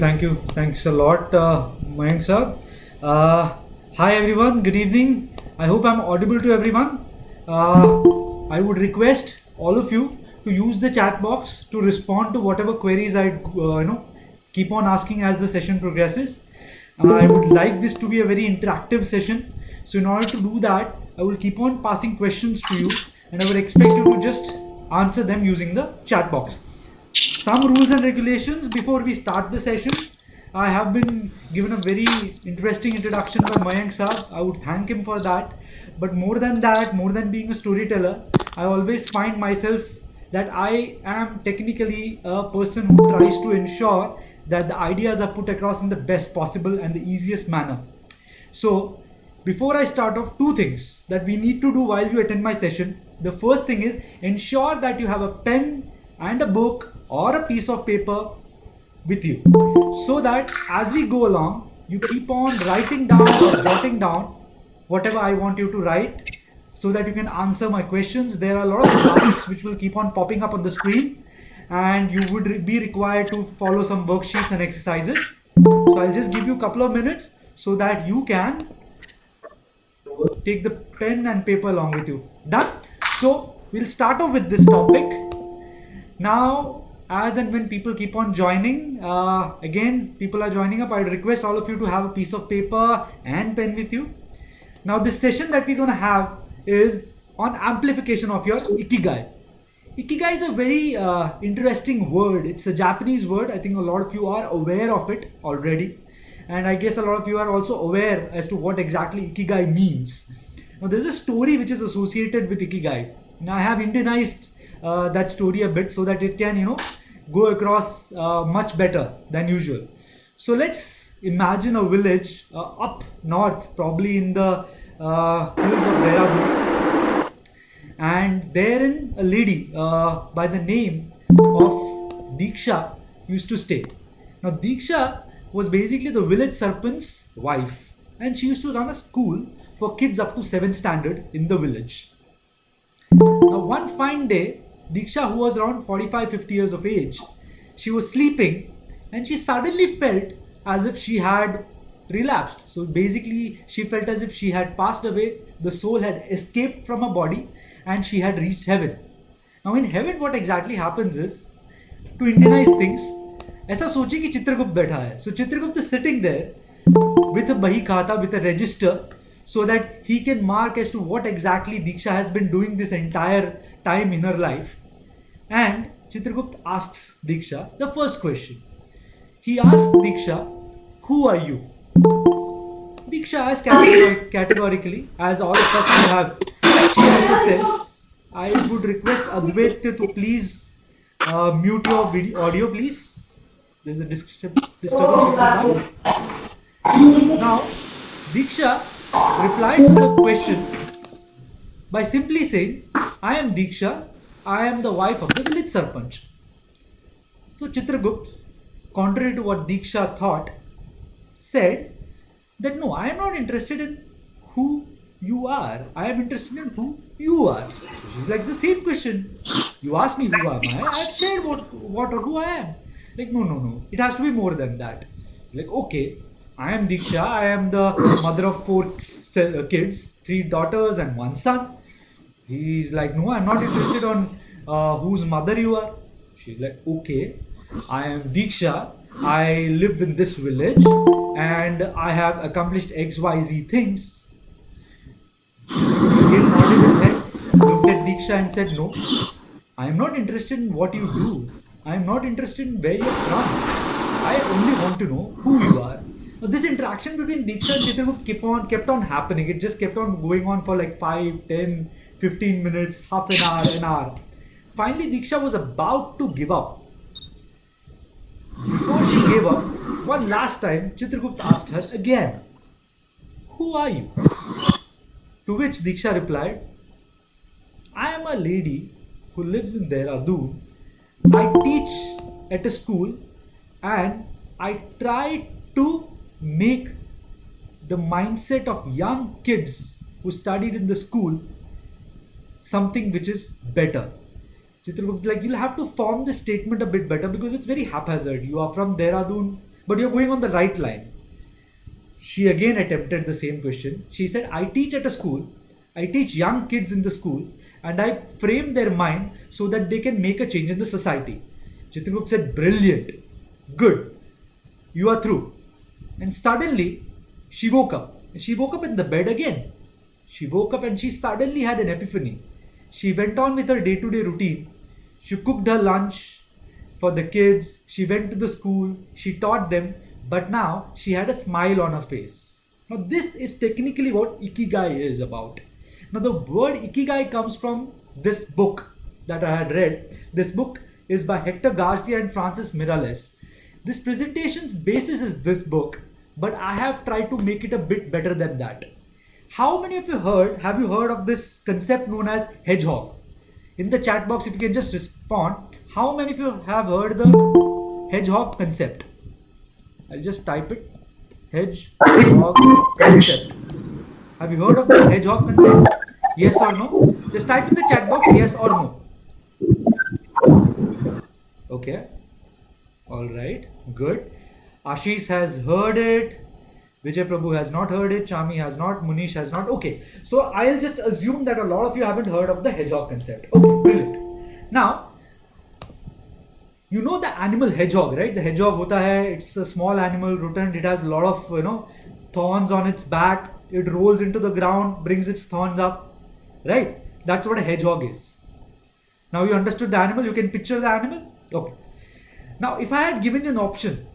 Thank you. Thanks a lot, Mayank sir. Uh, Hi everyone. Good evening. I hope I'm audible to everyone. I would request all of you to use the chat box to respond to whatever queries I keep on asking as the session progresses. I would like this to be a very interactive session. So in order to do that, I will keep on passing questions to you, and I would expect you to just answer them using the chat box. Some rules and regulations before we start the session. I have been given a very interesting introduction by Mayank Saab. I would thank him for that. But more than that, more than being a storyteller, I always find myself that I am technically a person who tries to ensure that the ideas are put across in the best possible and the easiest manner. So, before I start off, two things that we need to do while you attend my session. The first thing is ensure that you have a pen and a book or a piece of paper with you, so that as we go along, you keep on writing down or jotting down whatever I want you to write, so that you can answer my questions. There are a lot of graphics which will keep on popping up on the screen, and you would be required to follow some worksheets and exercises. So I'll just give you a couple of minutes so that you can take the pen and paper along with you. Done? So we'll start off with this topic. Now, as and when people keep on joining, again, people are joining up. I request all of you to have a piece of paper and pen with you. Now, this session that we're going to have is on amplification of your ikigai. Ikigai is a very interesting word. It's a Japanese word. I think a lot of you are aware of it already. And I guess a lot of you are also aware as to what exactly ikigai means. Now, there's a story which is associated with ikigai. Now, I have Indianized that story a bit so that it can, go across much better than usual. So let's imagine a village up north, probably in the hills of Dehradun, and therein a lady by the name of Diksha used to stay. Now Diksha was basically the village sarpant's wife, and she used to run a school for kids up to 7th standard in the village. Now one fine day, Diksha, who was around 45-50 years of age, she was sleeping and she suddenly felt as if she had relapsed. So basically, she felt as if she had passed away, the soul had escaped from her body, and she had reached heaven. Now, in heaven, what exactly happens is, to Indianize things, ऐसा सोचिए कि चित्रगुप्त बैठा है. So Chitragupta is sitting there with a bahi khata, with a register, so that he can mark as to what exactly Diksha has been doing this entire time in her life. And Chitragupta asks Diksha the first question. He asks Diksha, "Who are you?" Diksha asks categorically, as all of us will have. She also says, "I would request Advaitya to please mute your audio, please. There's a disturbance. Now, Diksha replied to the question by simply saying, "I am Diksha. I am the wife of the village sarpanch." So Chitragupta, contrary to what Diksha thought, said that no, I am not interested in who you are. I am interested in who you are. So she's like, the same question. You asked me who am I? I have shared what or who I am. Like, no. It has to be more than that. Like, okay, I am Diksha. I am the mother of 4 kids, 3 daughters and 1 son. He's like, no, I'm not interested on whose mother you are. She's like, okay, I am Diksha. I live in this village and I have accomplished XYZ things. Again nodded his head, looked at Diksha and said, no, I am not interested in what you do. I am not interested in where you're from. I only want to know who you are. Now, this interaction between Diksha and Chitragupta kept on happening. It just kept on going on for like 5, 10, 15 minutes, half an hour. Finally, Diksha was about to give up. Before she gave up, one last time, Chitragupta asked her again, "Who are you?" To which Diksha replied, "I am a lady who lives in Dehradun. I teach at a school and I try to make the mindset of young kids who studied in the school something which is better." Chitragupta, like, you'll have to form this statement a bit better because it's very haphazard. You are from Dehradun, but you're going on the right line. She again attempted the same question. She said, I teach at a school, I teach young kids in the school, and I frame their mind so that they can make a change in the society. Chitrangupta said, brilliant, good, you are through. And suddenly, she woke up. She woke up in the bed again. She woke up and she suddenly had an epiphany. She went on with her day-to-day routine. She cooked her lunch for the kids. She went to the school. She taught them. But now she had a smile on her face. Now this is technically what Ikigai is about. Now the word Ikigai comes from this book that I had read. This book is by Hector Garcia and Francis Miralles. This presentation's basis is this book, but I have tried to make it a bit better than that. How many of you have you heard of this concept known as hedgehog? In the chat box, if you can just respond, how many of you have heard the hedgehog concept? I'll just type it. Hedgehog concept. Have you heard of the hedgehog concept? Yes or no? Just type in the chat box yes or no. Okay. Alright. Good. Ashish has heard it. Vijay Prabhu has not heard it. Chami has not. Munish has not. Okay. So I'll just assume that a lot of you haven't heard of the hedgehog concept. Okay. Brilliant. Now, you know the animal hedgehog, right? The hedgehog hota hai, it's a small animal, rodent. It has a lot of, thorns on its back. It rolls into the ground, brings its thorns up, right? That's what a hedgehog is. Now you understood the animal. You can picture the animal. Okay. Now, if I had given you an option,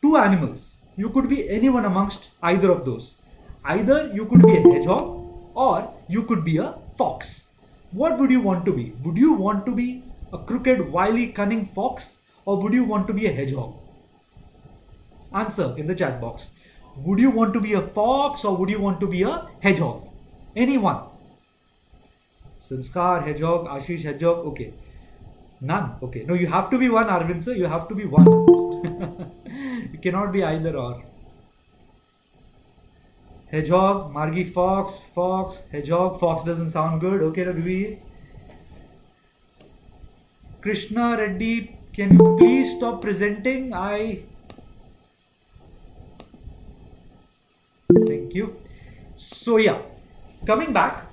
two animals, you could be anyone amongst either of those. Either you could be a hedgehog or you could be a fox. What would you want to be? Would you want to be a crooked, wily, cunning fox, or would you want to be a hedgehog? Answer in the chat box. Would you want to be a fox or would you want to be a hedgehog? Anyone? Sanskar, hedgehog, Ashish, hedgehog. Okay. None. Okay. No, you have to be one, Arvind sir. You have to be one. You cannot be either or. Hedgehog, Margi, fox, hedgehog. Fox doesn't sound good. Okay, Raghuveer. Krishna Reddy, can you please stop presenting? Thank you. So yeah, coming back.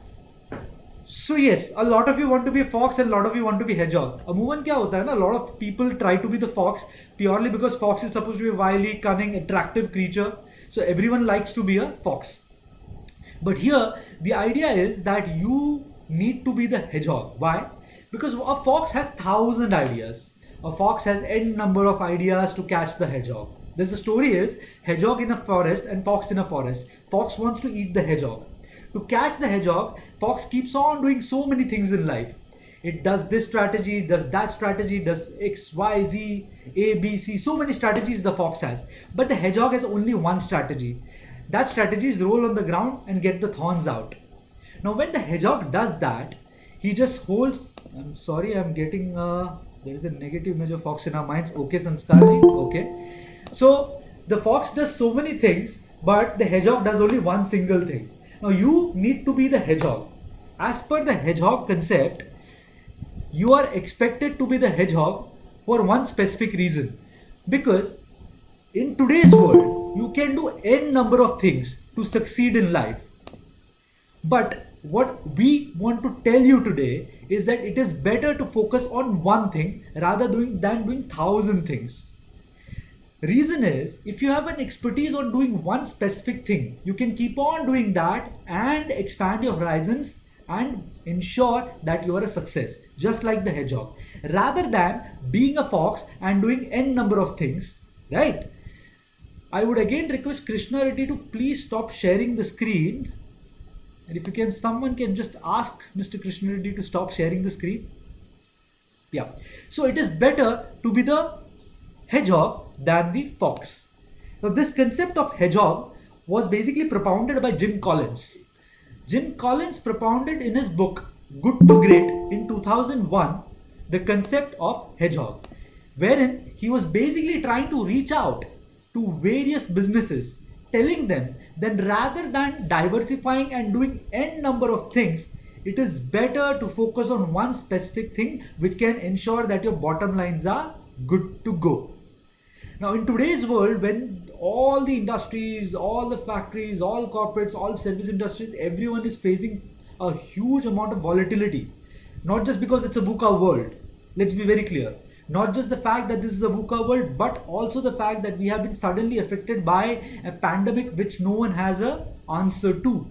So yes, a lot of you want to be a fox and a lot of you want to be hedgehog. Amuman kya hota hai na? A lot of people try to be the fox purely because fox is supposed to be a wily, cunning, attractive creature. So everyone likes to be a fox. But here, the idea is that you need to be the hedgehog. Why? Because a fox has 1,000 ideas. A fox has n number of ideas to catch the hedgehog. There's a story is hedgehog in a forest and fox in a forest. Fox wants to eat the hedgehog. To catch the hedgehog, fox keeps on doing so many things in life. It does this strategy, does that strategy, does X, Y, Z, A, B, C. So many strategies the fox has. But the hedgehog has only one strategy. That strategy is roll on the ground and get the thorns out. Now when the hedgehog does that, he just holds. I'm sorry, I'm getting there is a negative image of fox in our minds. Okay, Sanskarji. Okay. So the fox does so many things, but the hedgehog does only one single thing. Now you need to be the hedgehog. As per the hedgehog concept, you are expected to be the hedgehog for one specific reason. Because in today's world, you can do n number of things to succeed in life. But what we want to tell you today is that it is better to focus on one thing rather than doing 1,000 things. Reason is, if you have an expertise on doing one specific thing, you can keep on doing that and expand your horizons and ensure that you are a success, just like the hedgehog. Rather than being a fox and doing n number of things, right? I would again request Krishna Reddy to please stop sharing the screen. And if you can, someone can just ask Mr. Krishna Reddy to stop sharing the screen. Yeah. So it is better to be the hedgehog than the fox. Now this concept of hedgehog was basically propounded by Jim Collins. Jim Collins propounded in his book Good to Great in 2001 the concept of hedgehog, wherein he was basically trying to reach out to various businesses, telling them that rather than diversifying and doing n number of things, it is better to focus on one specific thing which can ensure that your bottom lines are good to go. Now, in today's world, when all the industries, all the factories, all corporates, all service industries, everyone is facing a huge amount of volatility, not just because it's a VUCA world. Let's be very clear. Not just the fact that this is a VUCA world, but also the fact that we have been suddenly affected by a pandemic which no one has an answer to.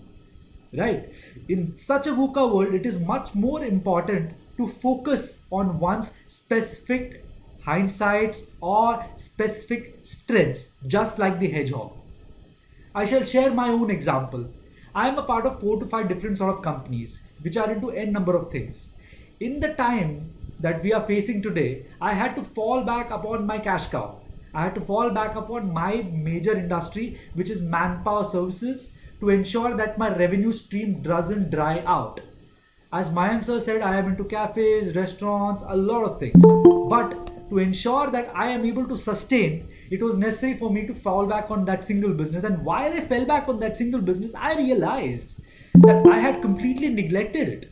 Right? In such a VUCA world, it is much more important to focus on one's specific hindsights or specific strengths, just like the hedgehog. I shall share my own example. I am a part of 4 to 5 different sort of companies which are into n number of things. In the time that we are facing today, I had to fall back upon my cash cow. I had to fall back upon my major industry, which is manpower services, to ensure that my revenue stream doesn't dry out. As Mayank sir said, I am into cafes, restaurants, a lot of things. But to ensure that I am able to sustain, it was necessary for me to fall back on that single business. And while I fell back on that single business, I realized that I had completely neglected it.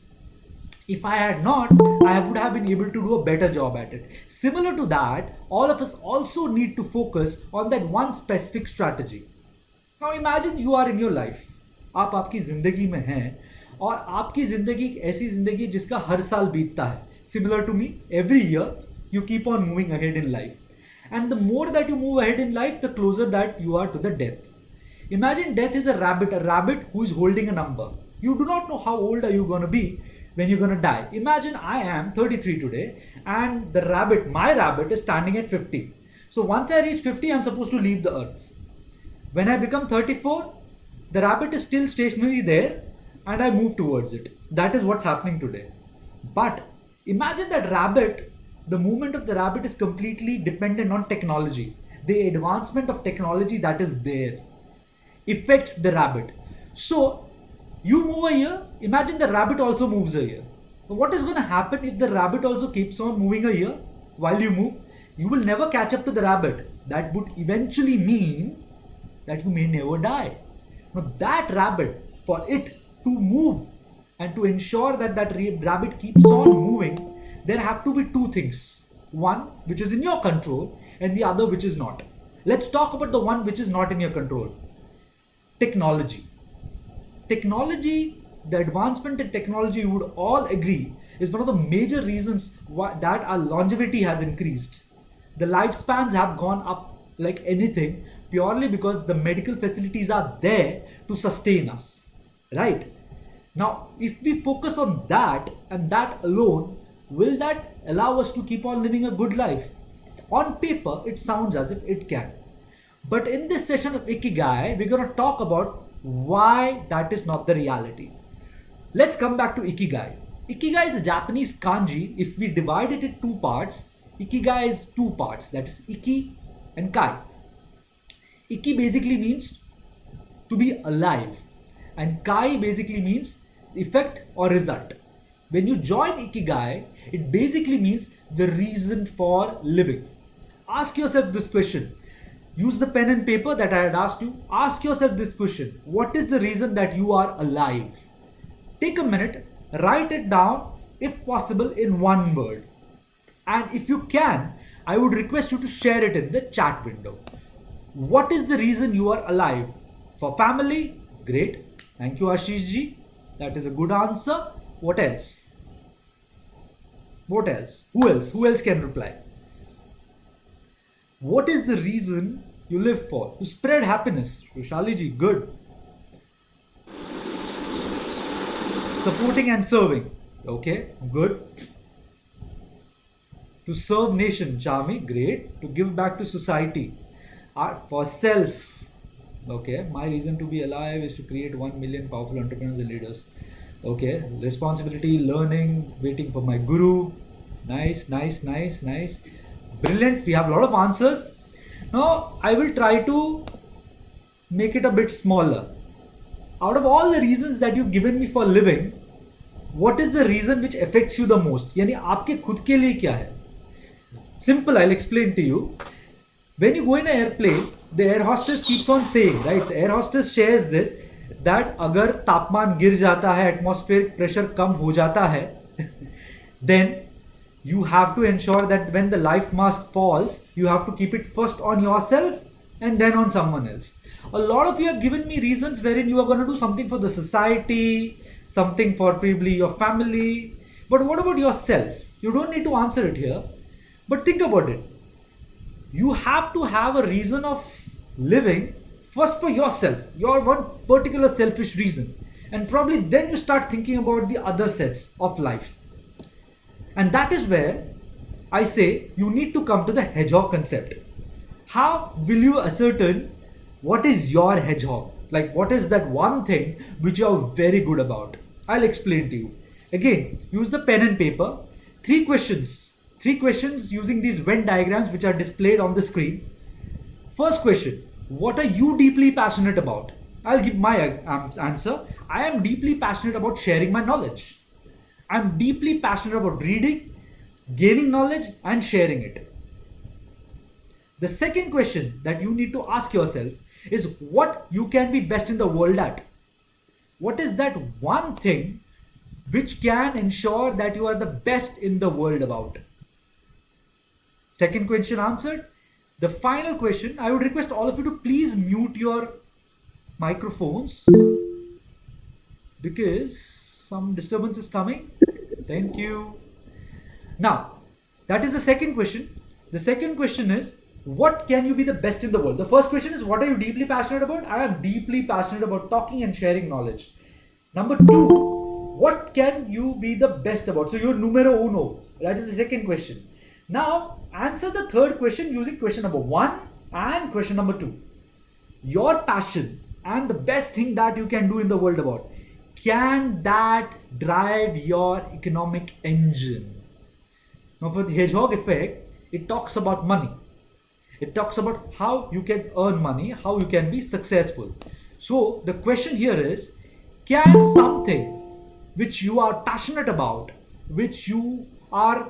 If I had not, I would have been able to do a better job at it. Similar to that, all of us also need to focus on that one specific strategy. Now imagine you are in your life. आप आपकी जिंदगी में हैं और आपकी जिंदगी एक ऐसी जिंदगी जिसका हर साल बीतता है. Similar to me, every year you keep on moving ahead in life. And the more that you move ahead in life, the closer that you are to the death. Imagine death is a rabbit who is holding a number. You do not know how old are you going to be when you're going to die. Imagine I am 33 today and my rabbit is standing at 50. So once I reach 50, I'm supposed to leave the earth. When I become 34, the rabbit is still stationary there and I move towards it. That is what's happening today. But imagine that rabbit, the movement of the rabbit is completely dependent on technology. The advancement of technology that is there affects the rabbit. So you move a year, imagine the rabbit also moves a year. What is going to happen if the rabbit also keeps on moving a year while you move? You will never catch up to the rabbit. That would eventually mean that you may never die. Now that rabbit, for it to move and to ensure that rabbit keeps on moving, there have to be 2 things. One which is in your control and the other which is not. Let's talk about the one which is not in your control. Technology. Technology, the advancement in technology, you would all agree, is one of the major reasons that our longevity has increased. The lifespans have gone up like anything purely because the medical facilities are there to sustain us, right? Now, if we focus on that and that alone, will that allow us to keep on living a good life? On paper, it sounds as if it can. But in this session of Ikigai, we're going to talk about why that is not the reality. Let's come back to Ikigai. Ikigai is a Japanese kanji. If we divide it in 2 parts, Ikigai is 2 parts. That is Iki and Kai. Iki basically means to be alive. And Kai basically means effect or result. When you join Ikigai, it basically means the reason for living. Ask yourself this question. Use the pen and paper that I had asked you. Ask yourself this question. What is the reason that you are alive? Take a minute, write it down, if possible, in 1 word. And if you can, I would request you to share it in the chat window. What is the reason you are alive? For family? Great. Thank you, Ashish ji. That is a good answer. What else? What else? Who else? Who else can reply? What is the reason you live for? To spread happiness. Rushali ji, good. Supporting and serving. Okay, good. To serve nation. Chami, great. To give back to society. For self. Okay, my reason to be alive is to create 1 million powerful entrepreneurs and leaders. Okay, responsibility, learning, waiting for my guru. Nice, nice, nice, nice. Brilliant. We have a lot of answers. Now, I will try to make it a bit smaller. Out of all the reasons that you've given me for living, what is the reason which affects you the most? यानी आपके खुद के लिए क्या है? Simple, I'll explain to you. When you go in an airplane, the air hostess keeps on saying, right? The air hostess shares this, that अगर तापमान गिर जाता है, atmospheric pressure कम हो जाता है, then You have to ensure that when the life mask falls, you have to keep it first on yourself and then on someone else. A lot of you have given me reasons wherein you are going to do something for the society, something for probably your family. But what about yourself? You don't need to answer it here. But think about it. You have to have a reason of living first for yourself, your one particular selfish reason. And probably then you start thinking about the other sets of life. And that is where I say you need to come to the hedgehog concept. How will you ascertain what is your hedgehog? Like, what is that one thing which you are very good about? I'll explain to you. Again, use the pen and paper. Three questions using these Venn diagrams which are displayed on the screen. First question, what are you deeply passionate about? I'll give my answer. I am deeply passionate about sharing my knowledge. I'm deeply passionate about reading, gaining knowledge, and sharing it. The second question that you need to ask yourself is what you can be best in the world at. What is that one thing which can ensure that you are the best in the world about? Second question answered. The final question, I would request all of you to please mute your microphones because some disturbance is coming. Thank you. Now, that is the second question. The second question is, what can you be the best in the world? The first question is, what are you deeply passionate about? I am deeply passionate about talking and sharing knowledge. Number two, what can you be the best about? So you're numero uno. That is the second question. Now, answer the third question using question number 1 and question number 2. Your passion and the best thing that you can do in the world about, can that drive your economic engine? Now, for the hedgehog effect, it talks about money. It talks about how you can earn money, how you can be successful. So the question here is, can something which you are passionate about, which you are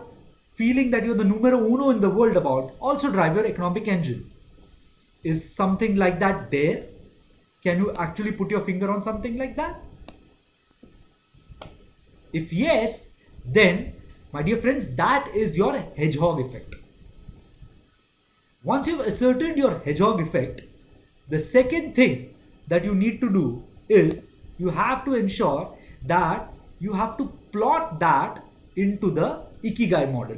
feeling that you're the numero uno in the world about, also drive your economic engine? Is something like that there? Can you actually put your finger on something like that? If yes, then, my dear friends, that is your hedgehog effect. Once you've ascertained your hedgehog effect, the second thing that you need to do is you have to ensure that you have to plot that into the Ikigai model.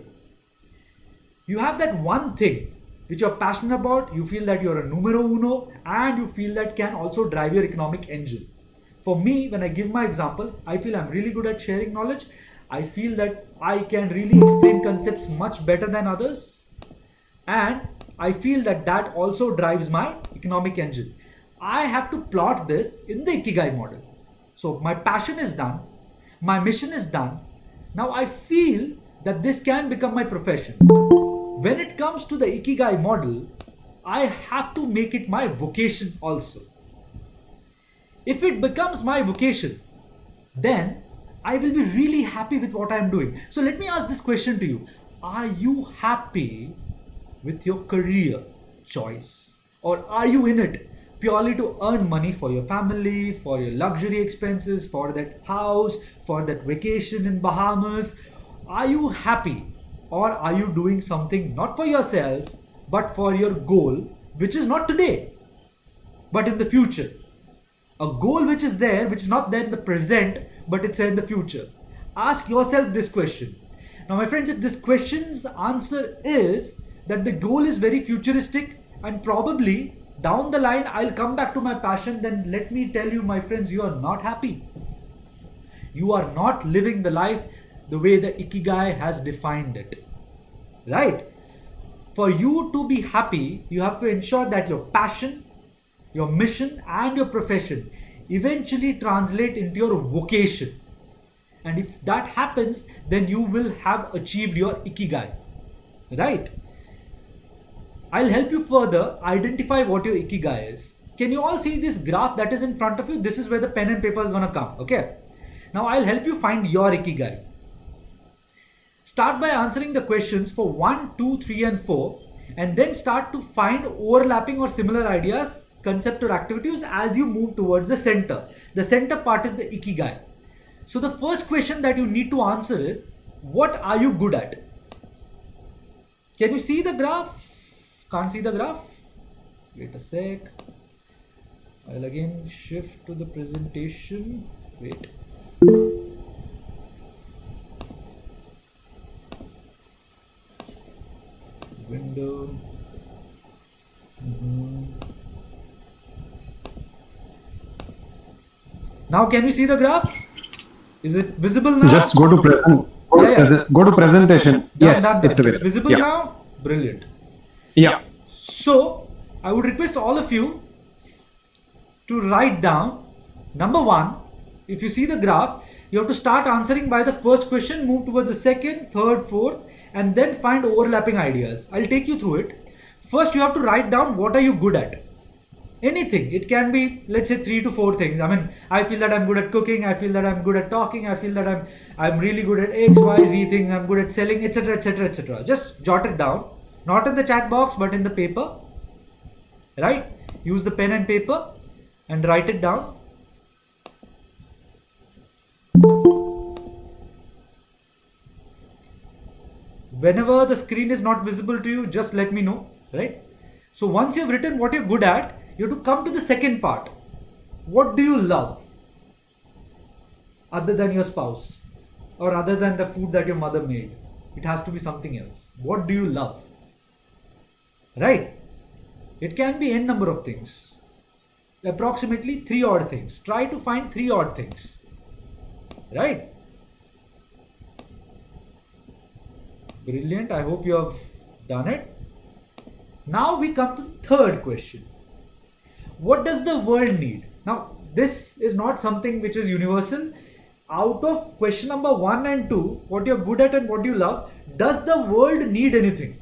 You have that one thing which you're passionate about, you feel that you're a numero uno, and you feel that can also drive your economic engine. For me, when I give my example, I feel I'm really good at sharing knowledge. I feel that I can really explain concepts much better than others. And I feel that that also drives my economic engine. I have to plot this in the Ikigai model. So my passion is done. My mission is done. Now I feel that this can become my profession. When it comes to the Ikigai model, I have to make it my vocation also. If it becomes my vocation, then I will be really happy with what I am doing. So let me ask this question to you. Are you happy with your career choice? Or are you in it purely to earn money for your family, for your luxury expenses, for that house, for that vacation in Bahamas? Are you happy? Or are you doing something not for yourself, but for your goal, which is not today, but in the future? A goal which is there, which is not there in the present, but it's there in the future. Ask yourself this question. Now, my friends, if this question's answer is that the goal is very futuristic and probably down the line I'll come back to my passion, then let me tell you, my friends, you are not happy. You are not living the life the way the Ikigai has defined it. Right? For you to be happy, you have to ensure that your passion, your mission, and your profession eventually translate into your vocation. And if that happens, then you will have achieved your Ikigai. Right? I'll help you further identify what your Ikigai is. Can you all see this graph that is in front of you? This is where the pen and paper is gonna come. Okay. Now I'll help you find your Ikigai. Start by answering the questions for 1, 2, 3, and 4, and then start to find overlapping or similar ideas, concept or activities as you move towards the center. The center part is the Ikigai. So the first question that you need to answer is, what are you good at? Can you see the graph? Can't see the graph? Wait a sec. I'll again shift to the presentation. Wait. Window. Now can you see the graph? Is it visible now? Just go to present. Go to presentation. Yes, it's visible yeah. now. Brilliant. Yeah. So I would request all of you to write down number 1. If you see the graph, you have to start answering by the first question, move towards the second, third, fourth, and then find overlapping ideas. I'll take you through it. First, you have to write down what are you good at. Anything. It can be, let's say, 3 to 4 things. I mean, I feel that I'm good at cooking. I feel that I'm good at talking. I feel that I'm really good at X, Y, Z thing. I'm good at selling, etc., etc., etc. Just jot it down. Not in the chat box, but in the paper. Right? Use the pen and paper and write it down. Whenever the screen is not visible to you, just let me know. Right? So once you've written what you're good at, you have to come to the second part. What do you love? Other than your spouse or other than the food that your mother made. It has to be something else. What do you love? Right? It can be n number of things. Approximately 3 odd things. Try to find 3 odd things. Right? Brilliant. I hope you have done it. Now we come to the third question. What does the world need? Now, this is not something which is universal. Out of question number 1 and 2, what you're good at and what you love, does the world need anything?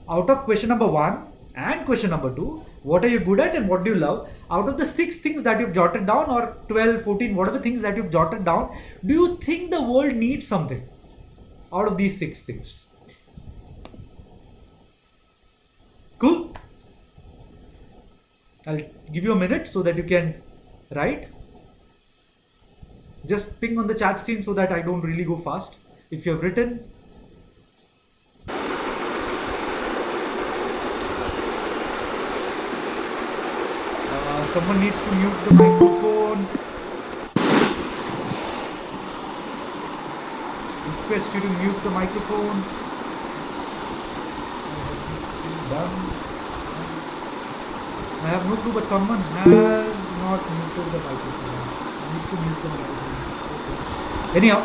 Out of question number 1 and question number 2, what are you good at and what do you love? Out of the 6 things that you've jotted down, or 12, 14, whatever things that you've jotted down, do you think the world needs something out of these 6 things? Cool? I'll give you a minute so that you can write. Just ping on the chat screen so that I don't really go fast. If you have written, someone needs to mute the microphone. Request you to mute the microphone. Done. I have no clue, but someone has not muted the microphone. I need to mute the microphone. Okay. Anyhow,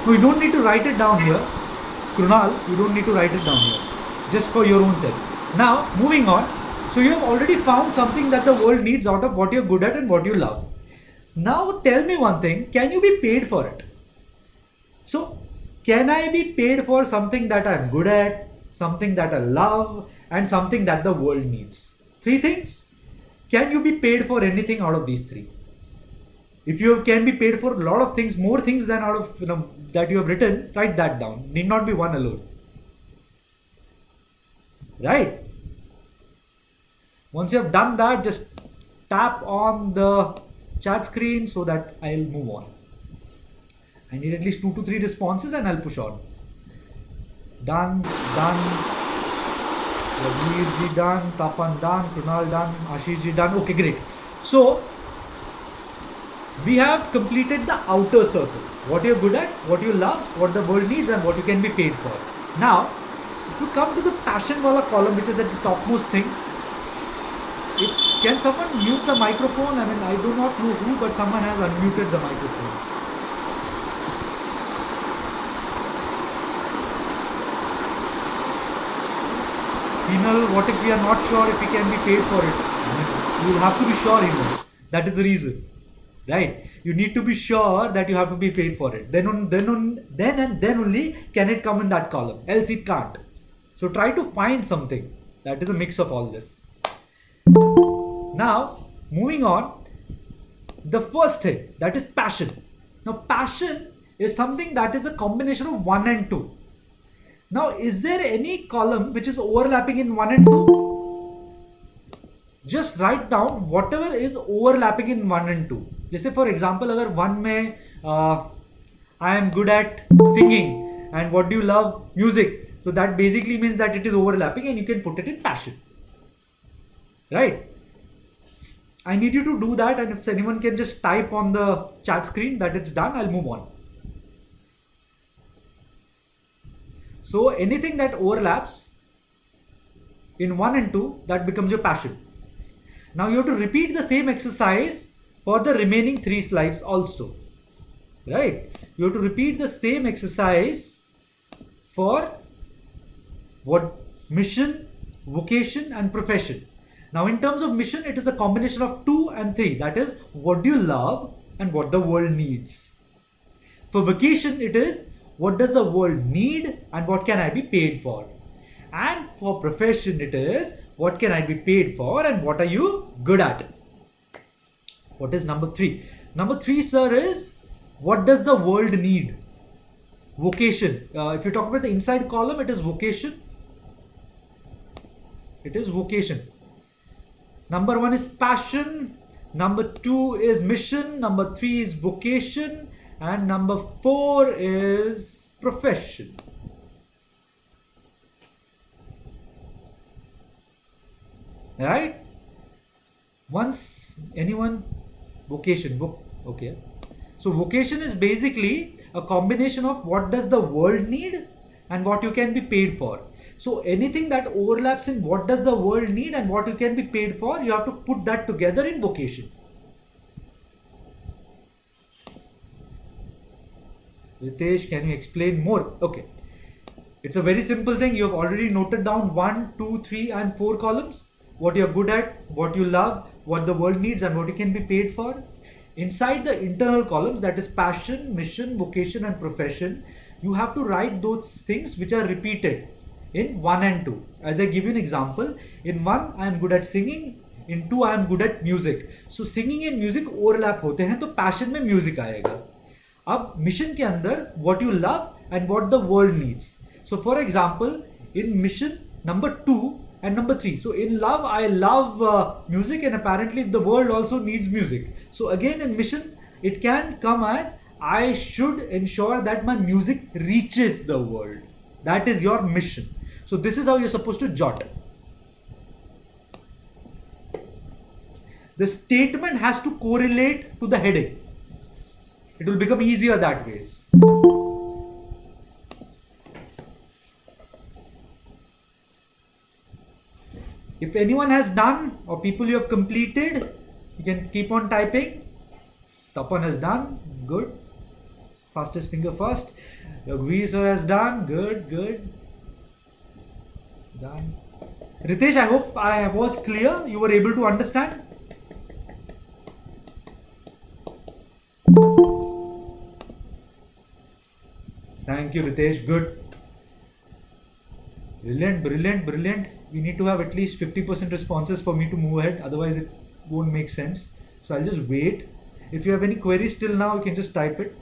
no, you don't need to write it down here. Krunal, you don't need to write it down here. Just for your own sake. Now, moving on. So you have already found something that the world needs out of what you're good at and what you love. Now tell me one thing, can you be paid for it? So, can I be paid for something that I'm good at, something that I love, and something that the world needs? 3 things. Can you be paid for anything out of these 3? If you can be paid for a lot of things, more things than out of that you have written, write that down. Need not be one alone. Right? Once you have done that, just tap on the chat screen so that I'll move on. I need at least 2 to 3 responses and I'll push on. Done, done. Ravir ji done, Tapan done, Krunal done, Ashish ji done. Okay, great. So, we have completed the outer circle. What you're good at, what you love, what the world needs, and what you can be paid for. Now, if you come to the passion wala column, which is at the topmost thing, can someone mute the microphone? I mean, I do not know who, but someone has unmuted the microphone. Hinal, what if we are not sure if we can be paid for it? You will have to be sure, Hinal. That is the reason. Right? You need to be sure that you have to be paid for it. Then only can it come in that column. Else it can't. So try to find something that is a mix of all this. Now, moving on, the first thing, that is passion. Now, passion is something that is a combination of 1 and 2. Now, is there any column which is overlapping in 1 and 2? Just write down whatever is overlapping in 1 and 2. Let's say, for example, agar 1 mein I am good at singing, and what do you love? Music. So that basically means that it is overlapping and you can put it in passion. Right? I need you to do that, and if anyone can just type on the chat screen that it's done, I'll move on. So anything that overlaps in 1 and 2, that becomes your passion. Now you have to repeat the same exercise for the remaining 3 slides also. Right? You have to repeat the same exercise for what? Mission, vocation and profession. Now in terms of mission, it is a combination of 2 and 3. That is, what do you love and what the world needs. For vocation, it is, what does the world need and what can I be paid for. And for profession, it is, what can I be paid for and what are you good at. What is number 3? Number 3, sir, is, what does the world need. Vocation. If you talk about the inside column, it is vocation. It is vocation. Number 1 is passion, number 2 is mission, number 3 is vocation, and number 4 is profession. Right? Once anyone, vocation, okay. So vocation is basically a combination of what does the world need and what you can be paid for. So anything that overlaps in what does the world need and what you can be paid for, you have to put that together in vocation. Ritesh, can you explain more? Okay. It's a very simple thing. You have already noted down 1, 2, 3 and 4 columns. What you're good at, what you love, what the world needs and what you can be paid for. Inside the internal columns, that is passion, mission, vocation and profession, you have to write those things which are repeated in 1 and 2. As I give you an example, in 1 I am good at singing, in 2 I am good at music. So singing and music overlap होते हैं, तो passion में music आएगा. अब mission के अंदर what you love and what the world needs. So for example, in mission number 2 and number 3. So in love, I love music, and apparently the world also needs music. So again in mission, it can come as, I should ensure that my music reaches the world. That is your mission. So this is how you're supposed to jot. The statement has to correlate to the heading. It will become easier that way. If anyone has done or people you have completed, you can keep on typing. Tapan has done, good. Fastest finger first. Raghuveer sir has done, good. Done. Ritesh, I hope I was clear. You were able to understand. Thank you, Ritesh. Good. Brilliant. We need to have at least 50% responses for me to move ahead. Otherwise, it won't make sense. So I'll just wait. If you have any queries till now, you can just type it.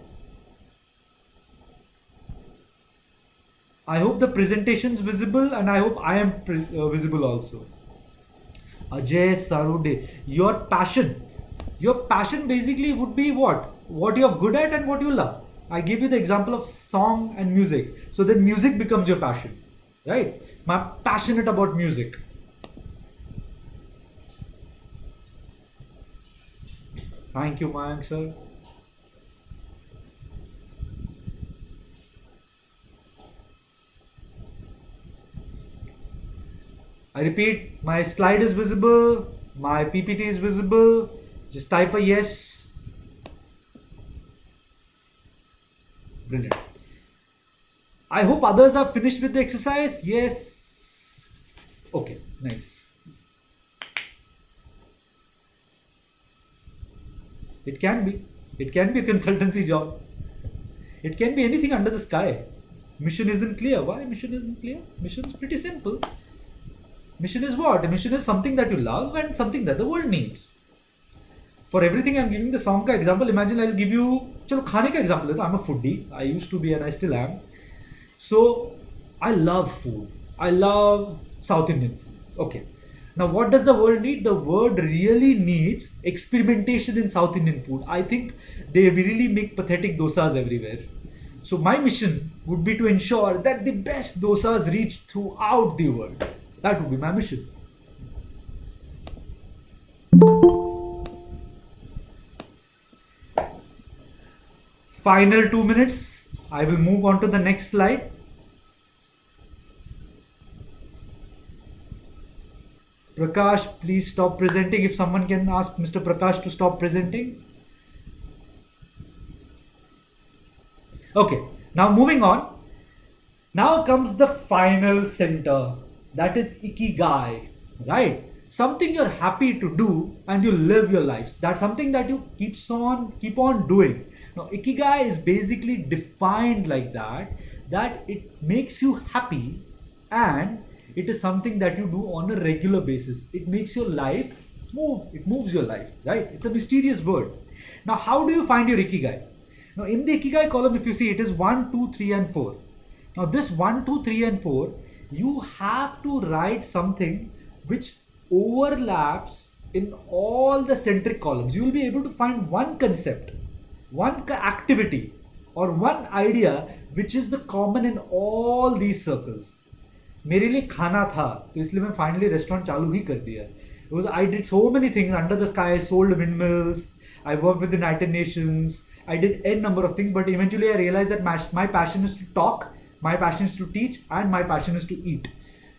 I hope the presentation is visible, and I hope I am visible also. Ajay Sarude, your passion basically would be what you're good at and what you love. I gave you the example of song and music. So then music becomes your passion, right? I'm passionate about music. Thank you, Mayank sir. I repeat, my slide is visible, my PPT is visible. Just type a yes. Brilliant. I hope others are finished with the exercise. Yes. Okay, nice. It can be a consultancy job. It can be anything under the sky. Mission isn't clear. Why mission isn't clear? Mission is pretty simple. Mission is what? A mission is something that you love and something that the world needs. For everything I'm giving the song ka example, imagine I'll give you, chalo khane ka example. I'm a foodie. I used to be and I still am. So I love food. I love South Indian food. Okay. Now what does the world need? The world really needs experimentation in South Indian food. I think they really make pathetic dosas everywhere. So my mission would be to ensure that the best dosas reach throughout the world. That would be my mission. Final 2 minutes. I will move on to the next slide. Prakash, please stop presenting. If someone can ask Mr. Prakash to stop presenting. Okay, now moving on. Now comes the final center, that is Ikigai, right? Something you're happy to do and you live your lives. That's something that you keep on doing. Now, Ikigai is basically defined like that it makes you happy and it is something that you do on a regular basis. It makes your life move, it moves your life, right? It's a mysterious word. Now, how do you find your Ikigai? Now, in the Ikigai column, if you see, it is 1, 2, 3 and 4. Now, this 1, 2, 3 and 4, you have to write something which overlaps in all the centric columns. You will be able to find one concept, one activity or one idea which is the common in all these circles. मेरे लिए खाना था तो इसलिए मैं finally restaurant चालू ही कर दिया. Because I did so many things under the sky. I sold windmills, I worked with the United Nations, I did n number of things, but eventually I realized that my passion is to talk, my passion is to teach, and my passion is to eat.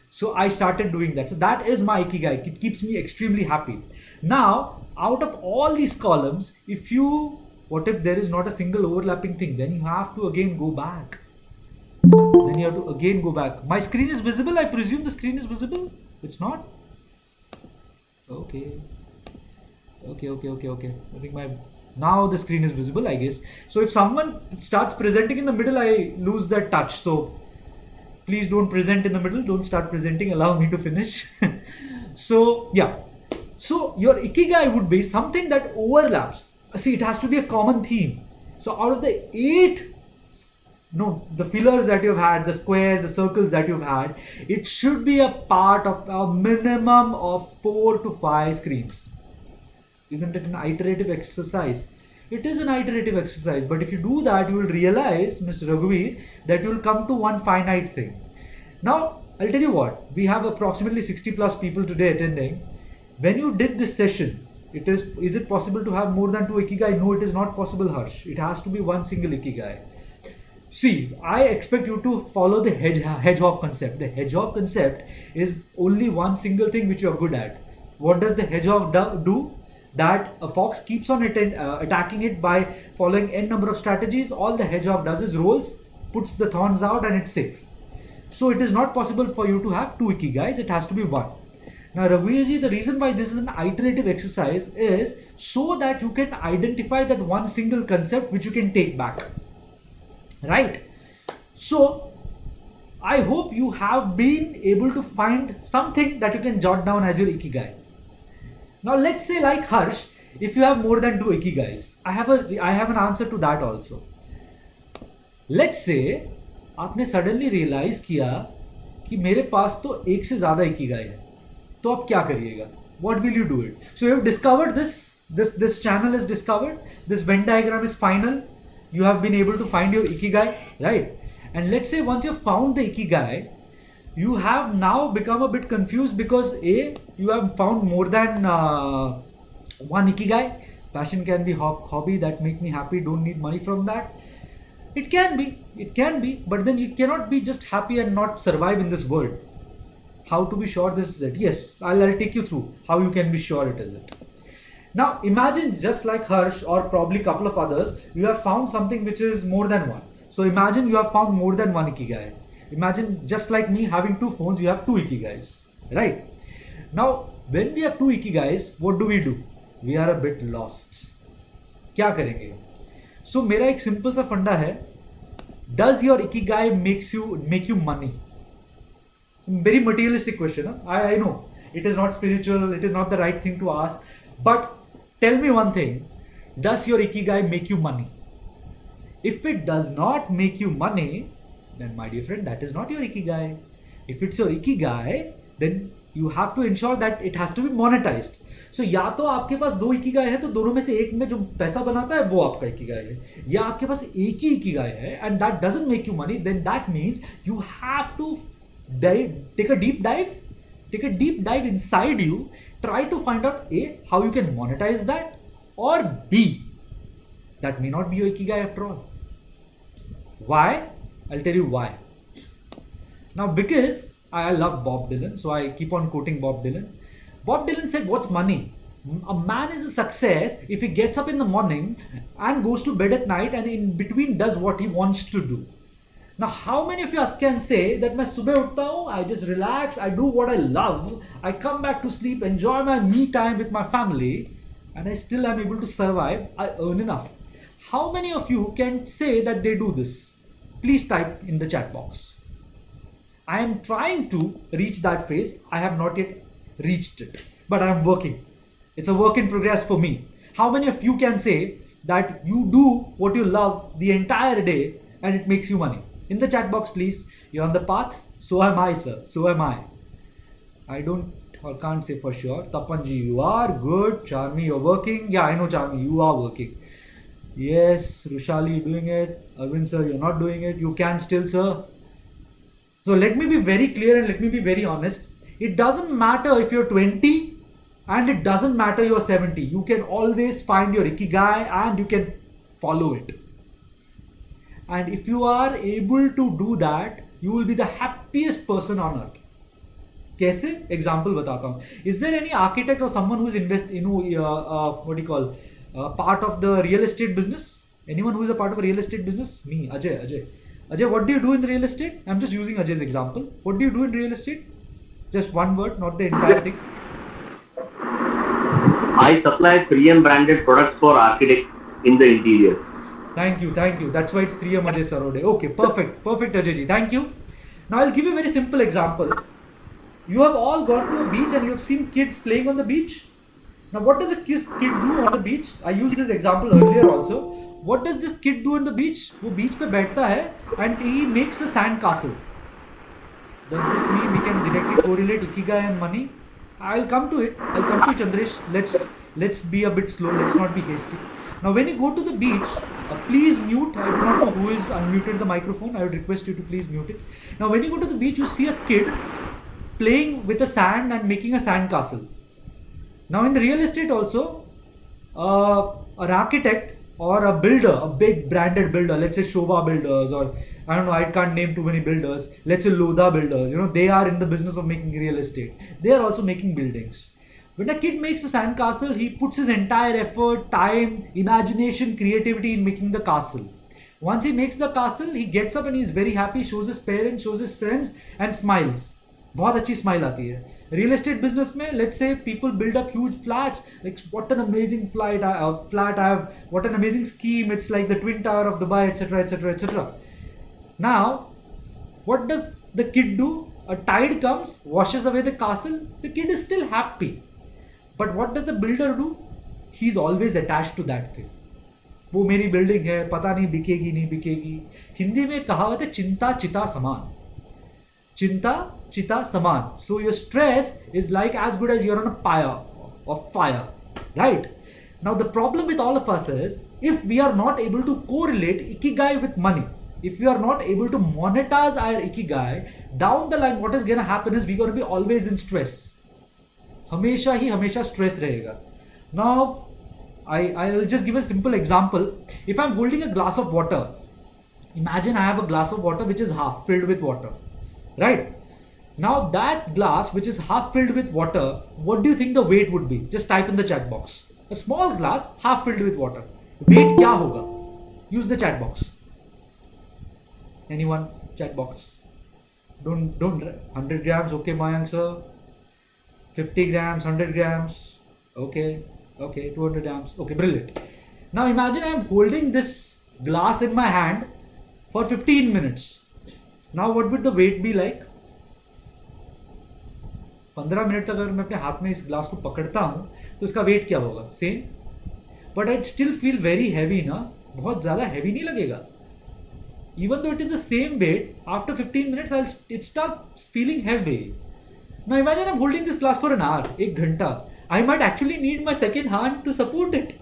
So I started doing that. So that is my Ikigai. It keeps me extremely happy. Now, out of all these columns, what if there is not a single overlapping thing? Then you have to again go back. My screen is visible. I presume the screen is visible. It's not? Okay. I think now the screen is visible, I guess. So if someone starts presenting in the middle, I lose that touch. So please don't present in the middle. Don't start presenting. Allow me to finish. So yeah. So your Ikigai would be something that overlaps. See, it has to be a common theme. So out of the the fillers that you've had, the squares, the circles that you've had, it should be a part of a minimum of 4 to 5 screens. Isn't it an iterative exercise? It is an iterative exercise, but if you do that, you will realize, Mr. Raghuveer, that you will come to one finite thing. Now, I'll tell you what, we have approximately 60 plus people today attending. When you did this session, is it possible to have more than 2 Ikigai? No, it is not possible, Harsh. It has to be one single Ikigai. See, I expect you to follow the hedgehog concept. The hedgehog concept is only one single thing which you are good at. What does the hedgehog do? That a fox keeps on attacking it by following n number of strategies. All the hedgehog does is rolls, puts the thorns out, and it's safe. So it is not possible for you to have 2 Ikigais. It has to be one. Now, Raghuveerji, the reason why this is an iterative exercise is so that you can identify that one single concept which you can take back. Right? So, I hope you have been able to find something that you can jot down as your Ikigai. Now, let's say like Harsh, if you have more than 2 Ikigais, I have an answer to that also. Let's say, आपने suddenly realize किया कि मेरे पास तो एक से ज़्यादा Ikigai है, तो आप क्या करिएगा? What will you do it? So you have discovered this channel is discovered, this Venn diagram is final. You have been able to find your Ikigai, right? And let's say once you've found the Ikigai, you have now become a bit confused because you have found more than one Ikigai. Passion can be hobby that make me happy, don't need money from that. It can be, but then you cannot be just happy and not survive in this world. How to be sure this is it? Yes, I'll take you through how you can be sure it is it. Now imagine just like Harsh or probably a couple of others, you have found something which is more than one. So imagine you have found more than one Ikigai. Imagine just like me having 2 phones, you have 2 Ikigais, right? Now when we have 2 Ikigais, what do? We are a bit lost. क्या करेंगे? So मेरा एक simple सा फंडा है. Does your Ikigai make you money? Very materialistic question. Huh? I know it is not spiritual. It is not the right thing to ask. But tell me one thing, does your Ikigai make you money? If it does not make you money, then my dear friend, that is not your Ikigai. If it's your Ikigai, then You have to ensure that it has to be monetized. So या तो आपके पास दो Ikigai है तो दोनों में से एक में जो पैसा बनाता है वो आपका इकिगाई है, या आपके पास एक ही इकिगाई है and that doesn't make you money, then that means you have to take a deep dive inside you, try to find out A, how you can monetize that, or B, that may not be your ikigai after all. Why? I'll tell you why. Now, because I love Bob Dylan, so I keep on quoting Bob Dylan. Bob Dylan said, what's money? A man is a success if he gets up in the morning and goes to bed at night and in between does what he wants to do. Now, how many of you can say that मैं सुबह उठता हूँ, I just relax, I do what I love, I come back to sleep, enjoy my me time with my family, and I still am able to survive, I earn enough. How many of you can say that they do this? Please type in the chat box. I am trying to reach that phase. I have not yet reached it, but I am working. It's a work in progress for me. How many of you can say that you do what you love the entire day and it makes you money? In the chat box, please. You're on the path. So am I, sir. So am I. I don't or can't say for sure. Tapanji, you are good. Charmi, you're working. Yeah, I know, Charmi, you are working. Yes, Rushali, doing it. Arvind, sir, you're not doing it. You can still, sir. So let me be very clear and let me be very honest. It doesn't matter if you're 20 and it doesn't matter you're 70. You can always find your ikigai and you can follow it. And if you are able to do that, you will be the happiest person on earth. कैसे? Example बताता हूँ. Is there any architect or someone who is part of the real estate business? Anyone who is a part of a real estate business? Me, Ajay. Ajay, what do you do in real estate? I'm just using Ajay's example. What do you do in real estate? Just one word, not the entire thing. I supply 3M branded products for architects in the interior. Thank you. That's why it's 3M Ajay Sarode. Okay, perfect Ajay ji. Thank you. Now I'll give you a very simple example. You have all gone to a beach and you have seen kids playing on the beach. Now what does a kid do on the beach? I used this example earlier also. What does this kid do on the beach? वो beach पे बैठता है and he makes a sand castle. Does this mean we can directly correlate ikigai and money? I'll come to it, Chandresh. Let's be a bit slow. Let's not be hasty. Now when you go to the beach, please mute. I do not know who is unmuted the microphone. I would request you to please mute it. Now when you go to the beach, you see a kid playing with the sand and making a sand castle. Now in real estate also, an architect or a builder, a big branded builder, let's say Shobha Builders, or I don't know, I can't name too many builders, let's say Lodha Builders, they are in the business of making real estate. They are also making buildings. When a kid makes a sand castle, he puts his entire effort, time, imagination, creativity in making the castle. Once he makes the castle, he gets up and he's very happy, shows his parents, shows his friends and smiles. बहुत अच्छी smile आती है. Real estate business में let's say people build up huge flats, like what an amazing flat I have, what an amazing scheme, it's like the twin tower of Dubai, etcetera etcetera etcetera. Now what does the kid do? A tide comes, washes away the castle, the kid is still happy. But what does the builder do? He is always attached to that thing. वो मेरी building है, पता नहीं बिकेगी नहीं बिकेगी. हिंदी में कहावत है चिंता चिता समान. Chinta, chita, saman. So your stress is like as good as you're on a pyre of fire, right? Now the problem with all of us is, if we are not able to correlate ikigai with money, if we are not able to monetize our ikigai, down the line what is going to happen is we're going to be always in stress. हमेशा stress रहेगा. Now I'll just give a simple example. If I'm holding a glass of water, imagine I have a glass of water which is half filled with water. Right? Now that glass which is half filled with water, what do you think the weight would be? Just type in the chat box. A small glass half filled with water. Weight क्या होगा? Use the chat box. Anyone? Chat box. Don't 100 grams. Okay, Mayank sir. 50 grams, 100 grams. Okay, 200 grams. Okay, brilliant. Now imagine I am holding this glass in my hand for 15 minutes. Now what would the weight be like? 15 minute तक अगर मैं अपने हाथ में इस glass को पकड़ता हूँ तो इसका वेट क्या होगा? Same. But I still feel very heavy ना. बहुत ज़्यादा हैवी नहीं लगेगा. Even though it is the same weight, after 15 minutes it start feeling heavy. Now imagine I'm holding this class for an hour, 1 ghanta. I might actually need my second hand to support it.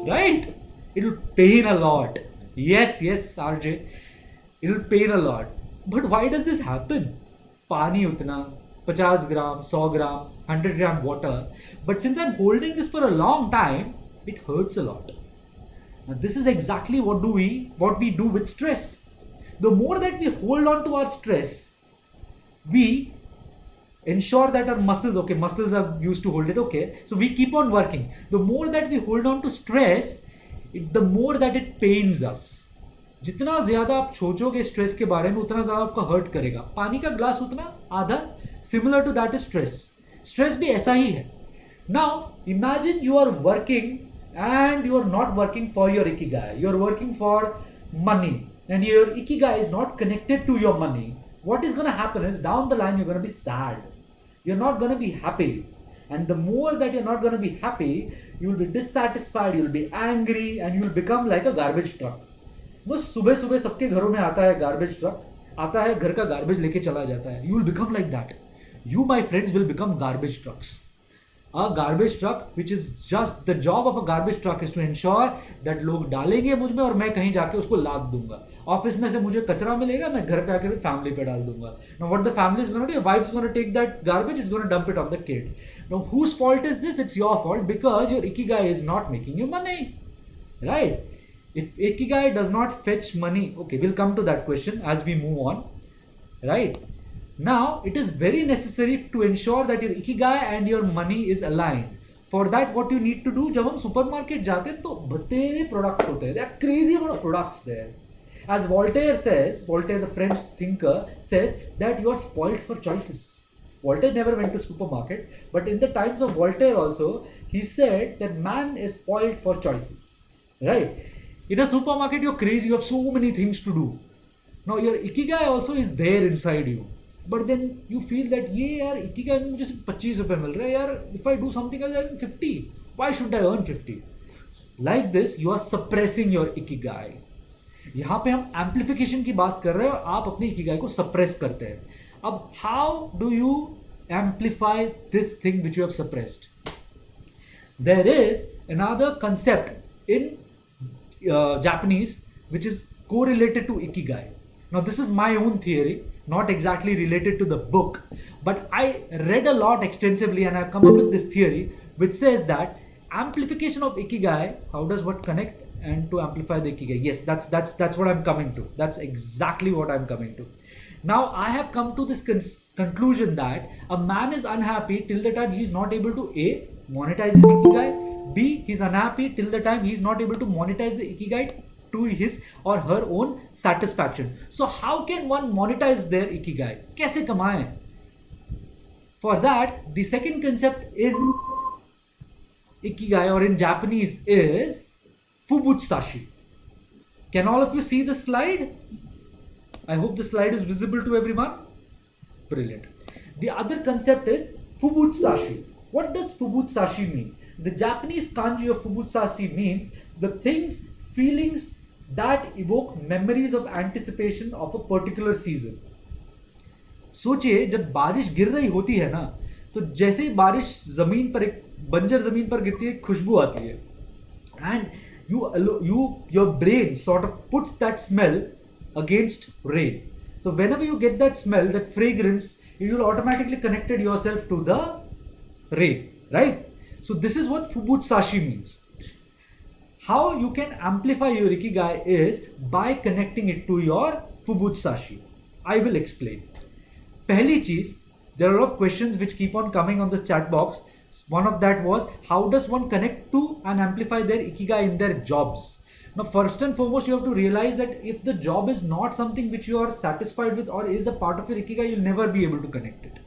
Right? It'll pain a lot. Yes, RJ. It'll pain a lot. But why does this happen? Pani utna, 50 gram, 100 gram, 100 gram water. But since I'm holding this for a long time, it hurts a lot. Now this is exactly what we do with stress. The more that we hold on to our stress, we ensure that our muscles are used to hold it, okay, so we keep on working. The more that we hold on to stress, the more that it pains us. जितना ज्यादा आप सोचोगे stress के बारे में उतना ज्यादा आपका हर्ट करेगा. पानी का ग्लास उतना आधा, similar to that is stress भी ऐसा ही है. Now imagine you are working and you are not working for your ikigai, you are working for money, and your ikigai is not connected to your money. What is going to happen is down the line you're going to be sad, you're not going to be happy, and the more that you're not going to be happy, you will be dissatisfied, you will be angry, and you will become like a garbage truck. वो सुबह सुबह सबके घरों में आता है garbage truck, आता है घर का गार्बेज लेके चला जाता है. You will become like that. You, my friends, will become garbage trucks. A garbage truck, which is just the job of a garbage truck is to ensure that लोग डालेंगे मुझ में और मैं कहीं जाके उसको लाद दूंगा. ऑफिस में से मुझे कचरा मिलेगा, मैं घर पे आके फैमिली पे डाल दूंगा. Now what the family is going to do? Wife is going to take that garbage, it's going to dump it on the kid. Now whose fault is this? It's your fault because your ikigai is not making you money, right? If ikigai does not fetch money, okay, we'll come to that question as we move on, right? Now, it is very necessary to ensure that your ikigai and your money is aligned. For that, what you need to do, जब हम supermarket जाते हैं तो बतेरे products होते हैं. There are crazy amount of products there. As Voltaire says, Voltaire the French thinker says that you are spoiled for choices. Voltaire never went to supermarket, but in the times of Voltaire also, he said that man is spoiled for choices. Right? In a supermarket, you're crazy, you have so many things to do. Now, your ikigai also is there inside you. But then you feel that ये यार ikigai में मुझे सिर्फ 25 रुपए मिल रहे हैं यार. If I do something else, I earn 50. Why should I earn 50? Like this, you are suppressing your ikigai. यहाँ पे हम amplification की बात कर रहे हैं और आप अपने ikigai को suppress करते हैं. अब how do you amplify this thing which you have suppressed? There is another concept in Japanese which is correlated to ikigai. Now this is my own theory, not exactly related to the book, but I read a lot extensively and I've come up with this theory which says that amplification of ikigai, how does what connect and to amplify the ikigai? Yes, that's what I'm coming to. That's exactly what I'm coming to. Now I have come to this conclusion that a man is unhappy till the time he is not able to A, monetize his ikigai, B, he is unhappy till the time he is not able to monetize the ikigai to his or her own satisfaction. So how can one monetize their ikigai? कैसे कमाएं? For that, the second concept in ikigai or in Japanese is fubutsushi. Can all of you see the slide? I hope the slide is visible to everyone. Brilliant. The other concept is fubutsushi. What does fubutsushi mean? The Japanese kanji of fubutsushi means the things, feelings that evoke memories of anticipation of a particular season. सोचिए जब बारिश गिर रही होती है ना, तो जैसे ही बारिश जमीन पर एक बंजर जमीन पर गिरती है, खुशबू आती है, and your brain sort of puts that smell against rain. So whenever you get that smell, that fragrance, you will automatically connect yourself to the rain, right? So this is what fubutsushi means. How you can amplify your ikigai is by connecting it to your fubutsushi. I will explain. Pehli cheez, there are a lot of questions which keep on coming on the chat box. One of that was, how does one connect to and amplify their ikigai in their jobs? Now, first and foremost, you have to realize that if the job is not something which you are satisfied with or is a part of your ikigai, you'll never be able to connect it.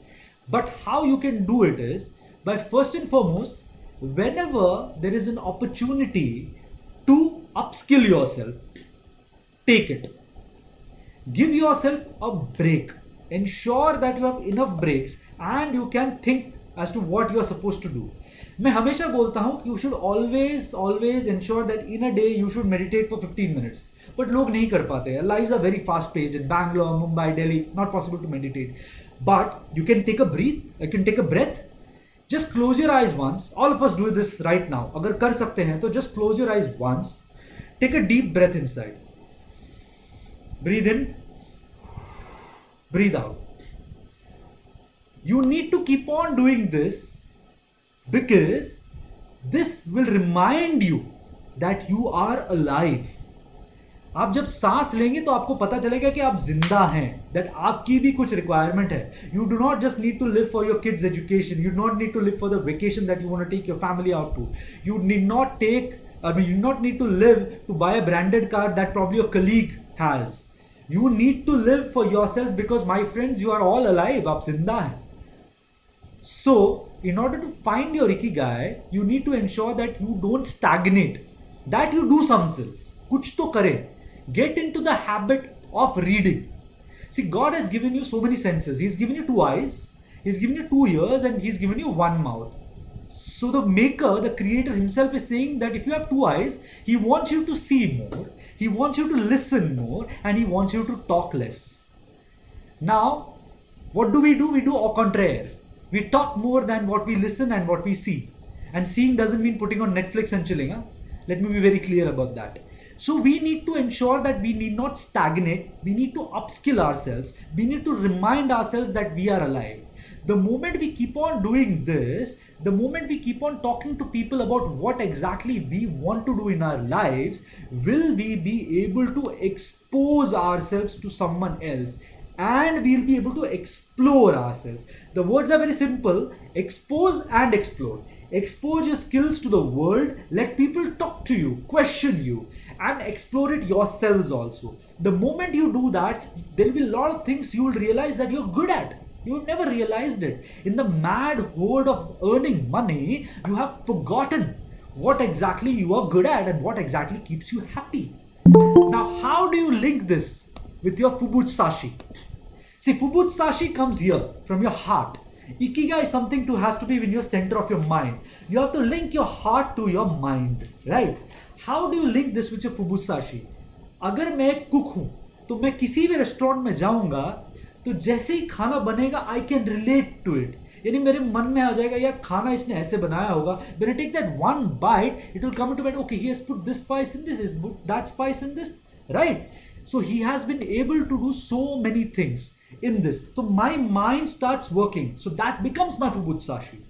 But how you can do it is by first and foremost, whenever there is an opportunity to upskill yourself, take it. Give yourself a break. Ensure that you have enough breaks and you can think as to what you are supposed to do. मैं हमेशा बोलता हूँ कि you should always ensure that in a day you should meditate for 15 minutes. But लोग नहीं कर पाते हैं. Lives are very fast paced in Bangalore, Mumbai, Delhi. Not possible to meditate. but you can take a breath. Just close your eyes once. All of us do this right now. अगर कर सकते हैं तो just close your eyes once. Take a deep breath inside. Breathe in. Breathe out. You need to keep on doing this because this will remind you that you are alive. आप जब सांस लेंगे तो आपको पता चलेगा कि आप जिंदा हैं, दैट आपकी भी कुछ रिक्वायरमेंट है. You do not just need to live for your kids education, you do not need to live for the vacation that you want to take your family out to. You need not take you do not need to live to buy a branded car that probably your colleague has. You need to live for yourself because, my friends, you are all alive. आप जिंदा हैं. So, in order to find your ikigai, you need to ensure that you don't stagnate, that you do something. कुछ तो करें. Get into the habit of reading. See, God has given you so many senses. He's given you 2 eyes, He's given you 2 ears, and He's given you 1 mouth. So the maker, the creator himself is saying that if you have 2 eyes, He wants you to see more, He wants you to listen more, and He wants you to talk less. Now, what do? We do au contraire. We talk more than what we listen and what we see. And seeing doesn't mean putting on Netflix and chilling. Huh? Let me be very clear about that. So we need to ensure that we need not stagnate. We need to upskill ourselves. We need to remind ourselves that we are alive. The moment we keep on doing this, the moment we keep on talking to people about what exactly we want to do in our lives, will we be able to expose ourselves to someone else, and we'll be able to explore ourselves. The words are very simple: expose and explore. Expose your skills to the world, let people talk to you, question you, and explore it yourselves also. The moment you do that, there will be a lot of things you will realize that you're good at. You've never realized it. In the mad horde of earning money, you have forgotten what exactly you are good at and what exactly keeps you happy. Now, how do you link this with your Fubutsushi? See, Fubutsushi comes here from your heart. Ikigai is something has to be in your center of your mind. You have to link your heart to your mind, right? How do you link this with your Fubutsushi? अगर मैं एक cook हूँ तो मैं किसी भी restaurant में जाऊँगा तो जैसे ही खाना बनेगा I can relate to it. यानी मेरे मन में आ जाएगा यार खाना इसने ऐसे बनाया होगा. When I take that one bite, it will come into mind, okay, he has put this spice in this, he has put that spice in this, right? So he has been able to do so many things in this. So my mind starts working. So that becomes my Fubutsushi.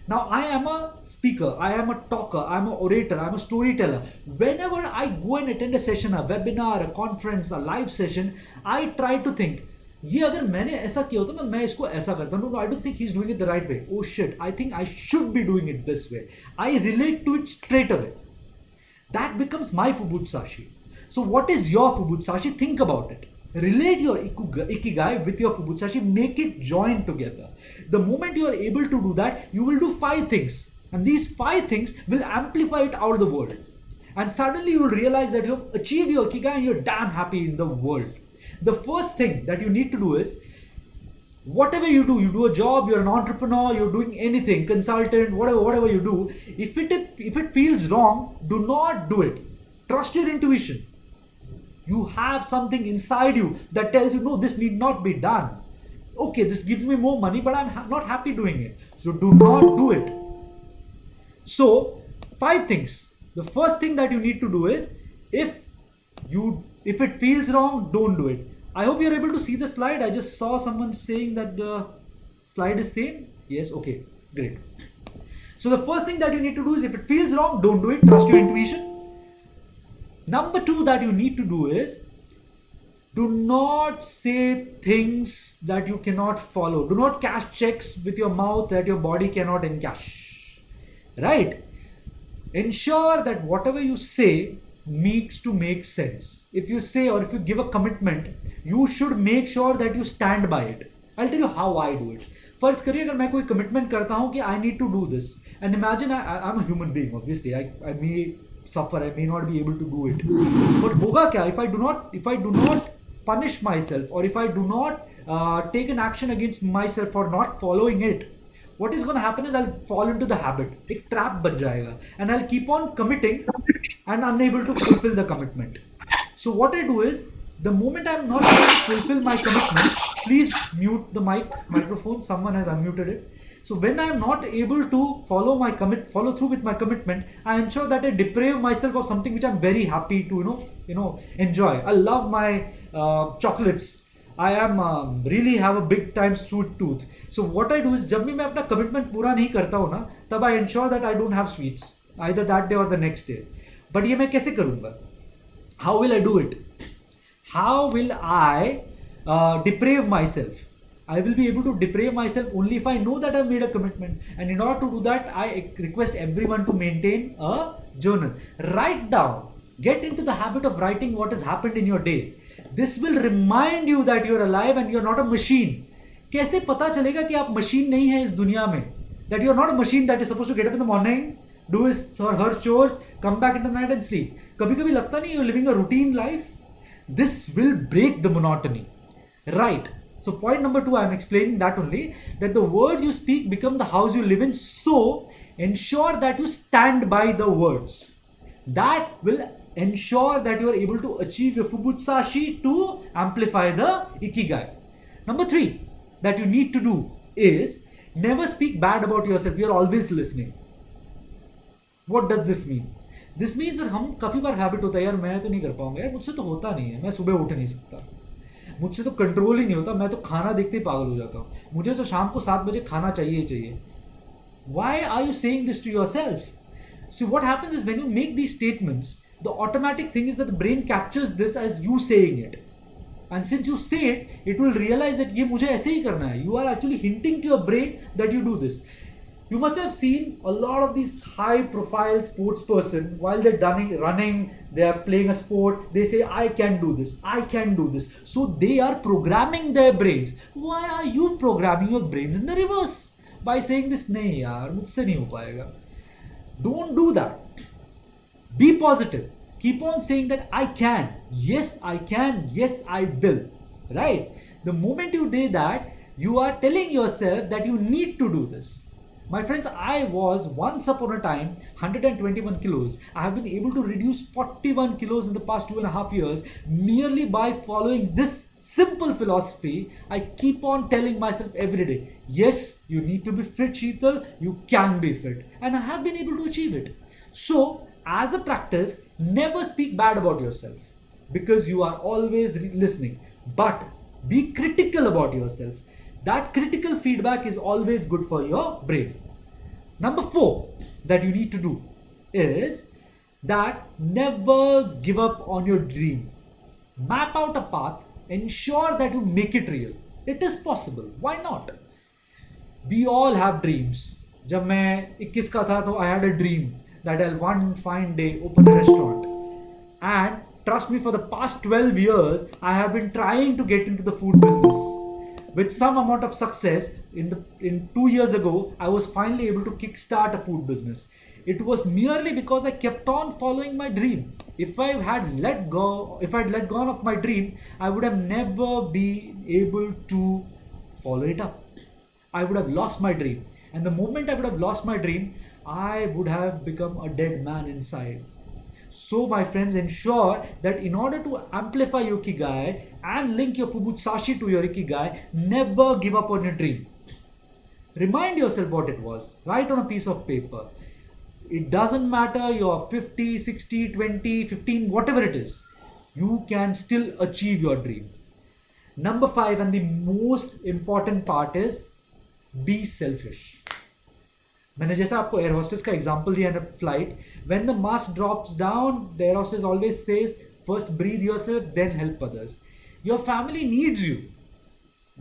Now I am a speaker, I am a talker, I am an orator, I am a storyteller. Whenever I go and attend a session, a webinar, a conference, a live session, I try to think, ये अगर मैंने ऐसा किया होता ना मैं इसको ऐसा करता हूँ. I don't think he's doing it the right way. Oh shit, I think I should be doing it this way. I relate to it straight away. That becomes my Fubutsushi. So what is your Fubutsushi? Think about it. Relate your Ikigai with your Fubutsushi. Make it join together. The moment you are able to do that, you will do 5 things. And these 5 things will amplify it out of the world. And suddenly you will realize that you have achieved your Ikigai and you're damn happy in the world. The first thing that you need to do is, whatever you do a job, you're an entrepreneur, you're doing anything, consultant, whatever you do, if it feels wrong, do not do it. Trust your intuition. You have something inside you that tells you, no, this need not be done. Okay, this gives me more money, but I'm not happy doing it. So do not do it. So 5 things. The first thing that you need to do is, if it feels wrong, don't do it. I hope you're able to see the slide. I just saw someone saying that the slide is same. Yes, okay, great. So the first thing that you need to do is, if it feels wrong, don't do it. Trust your intuition. Number 2 that you need to do is, do not say things that you cannot follow. Do not cash checks with your mouth that your body cannot encash. Right? Ensure that whatever you say needs to make sense. If you say, or if you give a commitment, you should make sure that you stand by it. I'll tell you how I do it. फर्ज करिए अगर मैं कोई commitment करता हूँ कि I need to do this, and imagine I'm a human being, obviously I may suffer, I may not be able to do it, but होगा क्या if I do not punish myself, or if I do not take an action against myself for not following it? What is going to happen is I'll fall into the habit. एक trap बन जाएगा, and I'll keep on committing and unable to fulfill the commitment. So what I do is, The moment I'm not able to fulfill my commitment, please mute the microphone. Someone has unmuted it. So when I'm not able to follow through with my commitment, I ensure that I deprive myself of something which I'm very happy to enjoy. I love my chocolates. I am really have a big time sweet tooth. So what I do is जब भी मैं अपना commitment पूरा नहीं करता हूँ ना, तब I ensure that I don't have sweets either that day or the next day. But ये मैं कैसे करूँगा? How will I do it? How will I deprave myself? I will be able to deprave myself only if I know that I've made a commitment. And in order to do that, I request everyone to maintain a journal. Write down. Get into the habit of writing what has happened in your day. This will remind you that you're alive and you're not a machine. कैसे पता चलेगा कि आप machine नहीं है इस दुनिया में? That you're not a machine that is supposed to get up in the morning, do his or her chores, come back into the night and sleep. कभी कभी लगता नहीं you're living a routine life? This will break the monotony. Right. So point number 2, I'm explaining that only, that the words you speak become the house you live in. So ensure that you stand by the words. That will ensure that you are able to achieve your Fubutsushi to amplify the Ikigai. Number 3 that you need to do is never speak bad about yourself. You are always listening. What does this mean? This means that हम काफ़ी बार habit होता है यार मैं तो नहीं कर पाऊंगा यार मुझसे तो होता नहीं है मैं सुबह उठ नहीं सकता मुझसे तो कंट्रोल ही नहीं होता मैं तो खाना देखते ही पागल हो जाता हूँ मुझे तो शाम को 7 बजे खाना चाहिए ही चाहिए. Why are you saying this to yourself? So what happens is when you make these statements, the automatic thing is that the brain captures this as you saying it. And since you say it, it will realize that ये मुझे ऐसे ही करना है. You are actually hinting to your brain that you do this. You must have seen a lot of these high-profile sports person while they're running, they are playing a sport. They say, "I can do this. I can do this." So they are programming their brains. Why are you programming your brains in the reverse by saying this? नहीं यार, मुझसे नहीं हो पाएगा. Don't do that. Be positive. Keep on saying that I can. Yes, I can. Yes, I will. Right? The moment you do that, you are telling yourself that you need to do this. My friends, I was once upon a time 121 kilos. I have been able to reduce 41 kilos in the past 2.5 years merely by following this simple philosophy. I keep on telling myself every day, yes, you need to be fit, Sheetal. You can be fit. And I have been able to achieve it. So, as a practice, never speak bad about yourself because you are always listening. But be critical about yourself. That critical feedback is always good for your brain. Number 4 that you need to do is that never give up on your dream. Map out a path, ensure that you make it real. It is possible. Why not? We all have dreams. जब मैं 21 का था तो I had a dream that I'll one fine day open a restaurant. And trust me, for the past 12 years, I have been trying to get into the food business. With some amount of success, in 2 years ago, I was finally able to kickstart a food business. It was merely because I kept on following my dream. If I had let go of my dream, I would have never been able to follow it up. I would have lost my dream. And the moment I would have lost my dream, I would have become a dead man inside. So my friends, ensure that in order to amplify your Ikigai and link your Fubutsushi to your Ikigai, never give up on your dream. Remind yourself what it was. Write on a piece of paper. It doesn't matter you're 50, 60, 20, 15, whatever it is. You can still achieve your dream. Number 5 and the most important part is be selfish. मैंने जैसा आपको air hostess का example दिया है flight when the mask drops down the air hostess always says first breathe yourself then help others your family needs you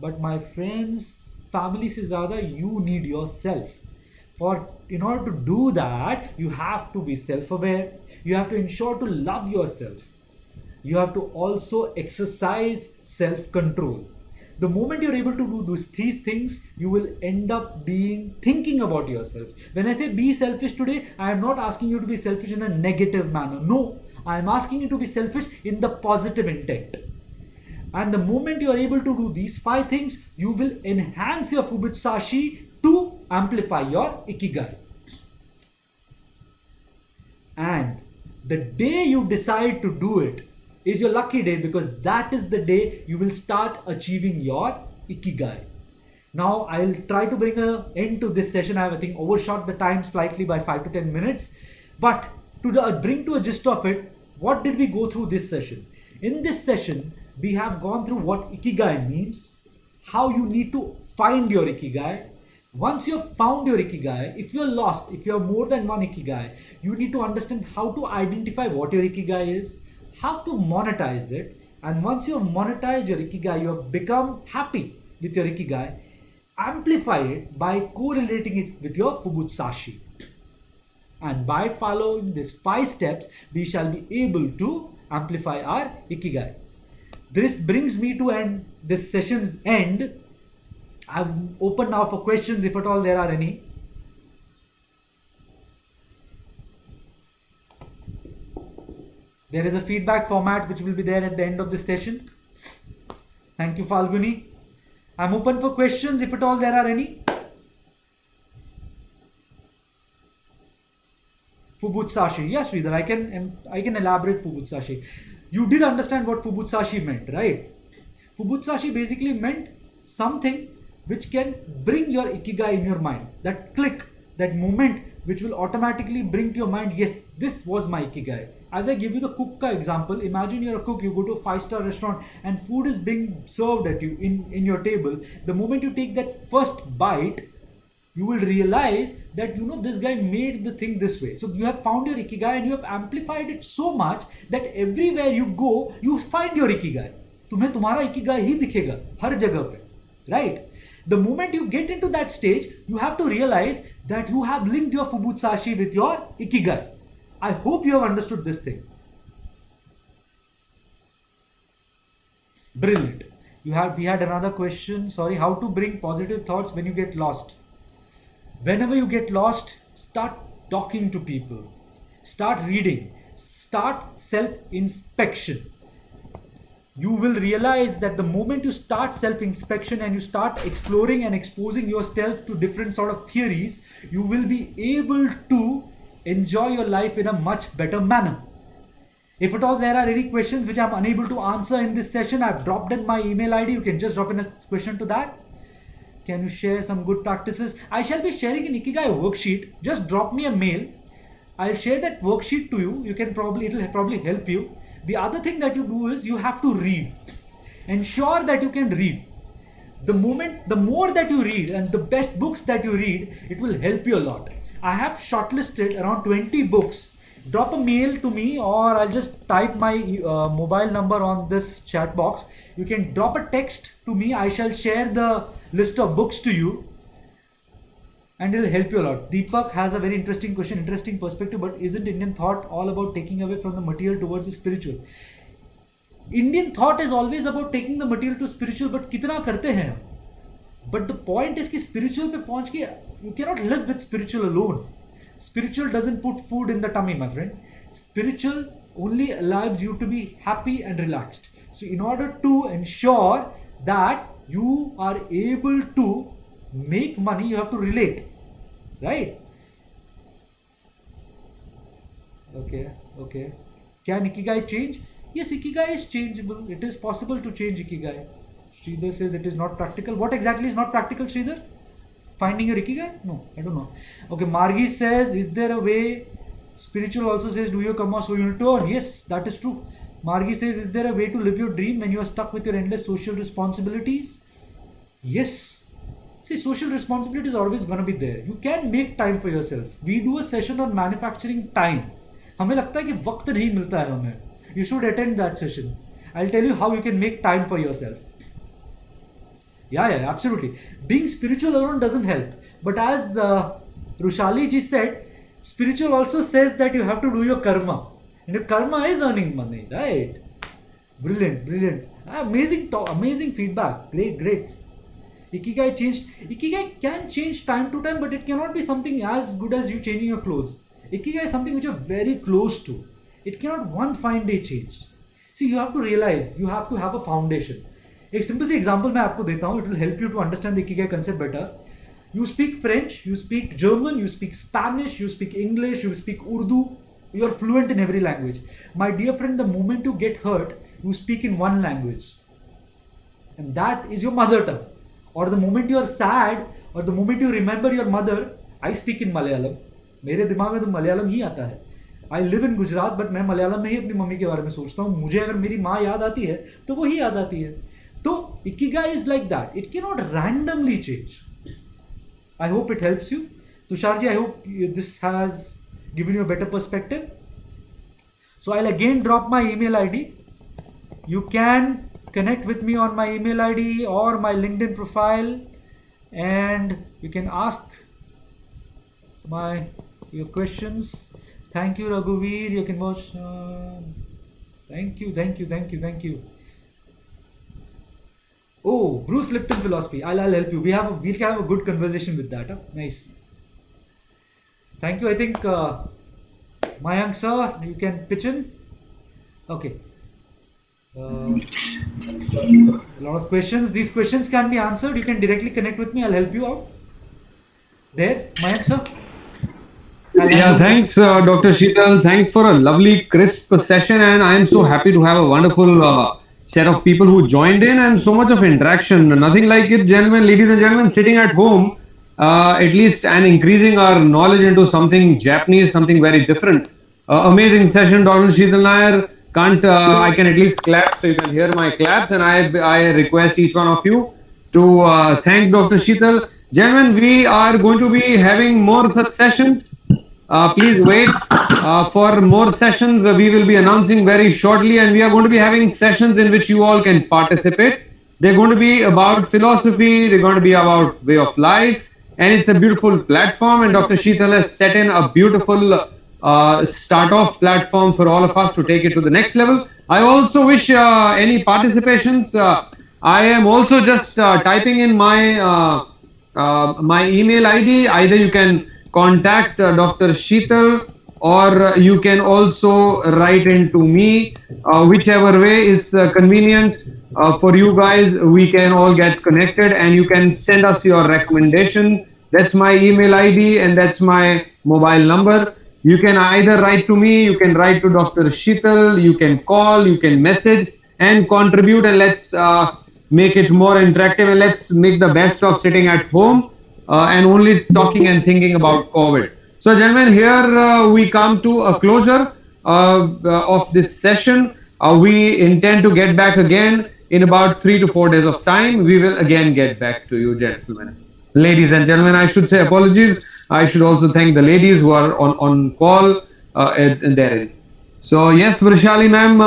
but my friends family से ज़्यादा you need yourself for in order to do that you have to be self-aware, you have to ensure to love yourself, you have to also exercise self-control. The moment you're able to do these things, you will end up thinking about yourself. When I say be selfish today, I am not asking you to be selfish in a negative manner. No, I am asking you to be selfish in the positive intent. And the moment you are able to do these 5 things, you will enhance your Fubutsushi to amplify your Ikigai. And the day you decide to do it, is your lucky day, because that is the day you will start achieving your Ikigai. Now I'll try to bring an end to this session. I think overshot the time slightly by 5 to 10 minutes. But to bring to a gist of it, what did we go through this session? In this session, we have gone through what Ikigai means, how you need to find your Ikigai. Once you have found your Ikigai, if you're lost, if you have more than one Ikigai, you need to understand how to identify what your Ikigai is, how to monetize it. And once you have monetized your Ikigai, you have become happy with your Ikigai, amplify it by correlating it with your Fubutsushi. And by following these 5 steps, we shall be able to amplify our Ikigai. This brings me to this session's end. I'm open now for questions, if at all there are any. There is a feedback format which will be there at the end of this session. Thank you, Falguni. I'm open for questions, if at all there are any. Fubutsushi. Yes, Sridhar, I can elaborate Fubutsushi. You did understand what Fubutsushi meant, right? Fubutsushi basically meant something which can bring your Ikigai in your mind. That click, that moment which will automatically bring to your mind, yes, this was my Ikigai. As I give you the cook example, imagine you're a cook, you go to a 5-star restaurant and food is being served at you in your table. The moment you take that first bite, you will realize that, this guy made the thing this way. So you have found your Ikigai and you have amplified it so much that everywhere you go, you find your Ikigai. तुम्हें तुम्हारा Ikigai ही दिखेगा हर जगह पे, right? The moment you get into that stage, you have to realize that you have linked your Fubutsushi with your Ikigai. I hope you have understood this thing. Brilliant. We had another question. Sorry, how to bring positive thoughts when you get lost? Whenever you get lost, start talking to people. Start reading. Start self-inspection. You will realize that the moment you start self-inspection and you start exploring and exposing yourself to different sort of theories, you will be able to enjoy your life in a much better manner. If at all there are any questions which I'm unable to answer in this session, I've dropped in my email ID. You can just drop in a question to that. Can you share some good practices? I shall be sharing an Ikigai worksheet. Just drop me a mail. I'll share that worksheet to you. It'll probably help you. The other thing that you do is you have to read. Ensure that you can read. The more that you read and the best books that you read, it will help you a lot. I have shortlisted around 20 books. Drop a mail to me, or I'll just type my mobile number on this chat box. You can drop a text to me. I shall share the list of books to you and it will help you a lot. Deepak has a very interesting question, interesting perspective, but isn't Indian thought all about taking away from the material towards the spiritual? Indian thought is always about taking the material to spiritual, but कितना करते हैं? But the point is कि spiritual पे पहुंच के you cannot live with spiritual alone. Spiritual doesn't put food in the tummy, my friend. Spiritual only allows you to be happy and relaxed. So in order to ensure that you are able to make money, you have to relate, right? Okay. Can Ikigai change? Yes, Ikigai is changeable. It is possible to change Ikigai. Sridhar says it is not practical. What exactly is not practical, Sridhar? Finding your Ikigai? No, I don't know. Okay, Margi says, is there a way? Spiritual also says, do your karma so you return? Yes, that is true. Margi says, is there a way to live your dream when you are stuck with your endless social responsibilities? Yes. See, social responsibility is always going to be there. You can make time for yourself. We do a session on manufacturing time. हमें लगता है कि वक्त नहीं मिलता है हमें. You should attend that session. I'll tell you how you can make time for yourself. Yeah, absolutely. Being spiritual alone doesn't help. But as Rushali ji said, spiritual also says that you have to do your karma. And your karma is earning money, right? Brilliant. Amazing feedback. Great. Ikigai changed. Ikigai can change time to time, but it cannot be something as good as you changing your clothes. Ikigai is something which you're very close to. It cannot one fine day change. See, you have to realize, you have to have a foundation. एक simple सी example मैं आपको देता हूँ. It will help you to understand the ikigai concept better. You speak French, you speak German, you speak Spanish, you speak English, you speak Urdu, you're fluent in every language. My dear friend, the moment you get hurt, you speak in one language, and that is your mother tongue. Or the moment you are sad, or the moment you remember your mother, I speak in Malayalam. मेरे दिमाग में तो मलयालम ही आता है. I live in Gujarat, but मैं मलयालम में ही अपनी mummy के बारे में सोचता हूँ. मुझे अगर मेरी माँ याद आती है तो वो ही याद आती है. तो ikigai is like that. It can not randomly change. I hope it helps you. Tushar ji, I hope this has given you a better perspective. So I'll again drop my email ID. You can connect with me on my email ID or my LinkedIn profile, and you can ask your questions. Thank you, Raghuveer. You can watch. Thank you. Oh, Bruce Lipton philosophy. I'll help you. We can have a good conversation with that. Huh? Nice. Thank you. I think. Mayank sir, you can pitch in. Okay. A lot of questions. These questions can be answered. You can directly connect with me. I'll help you out. There, Mayank sir. Yeah, thanks, Dr. Sheetal. Thanks for a lovely, crisp session, and I am so happy to have a wonderful set of people who joined in and so much of interaction. Nothing like it, gentlemen, ladies and gentlemen, sitting at home, at least, and increasing our knowledge into something Japanese, something very different. Amazing session, Dr. Sheetal Nair. I can at least clap so you can hear my claps, and I request each one of you to thank Dr. Sheetal. Gentlemen, we are going to be having more such sessions. Please wait for more sessions. We will be announcing very shortly, and we are going to be having sessions in which you all can participate. They're going to be about philosophy, they're going to be about way of life, and it's a beautiful platform, and Dr. Sheetal has set in a beautiful start-off platform for all of us to take it to the next level. I also wish any participations. I am also just typing in my email ID. Either you can contact Dr. Sheetal, or you can also write into me. Whichever way is convenient for you guys, we can all get connected, and you can send us your recommendation. That's my email ID, and that's my mobile number. You can either write to me, you can write to Dr. Sheetal, you can call, you can message and contribute, and let's make it more interactive, and let's make the best of sitting at home and only talking and thinking about COVID. So gentlemen, here we come to a closure of this session. We intend to get back again in about 3 to 4 days of time. We will again get back to you, gentlemen. Ladies and gentlemen, I should say apologies. I should also thank the ladies who are on call therein. So yes, Vrishali ma'am,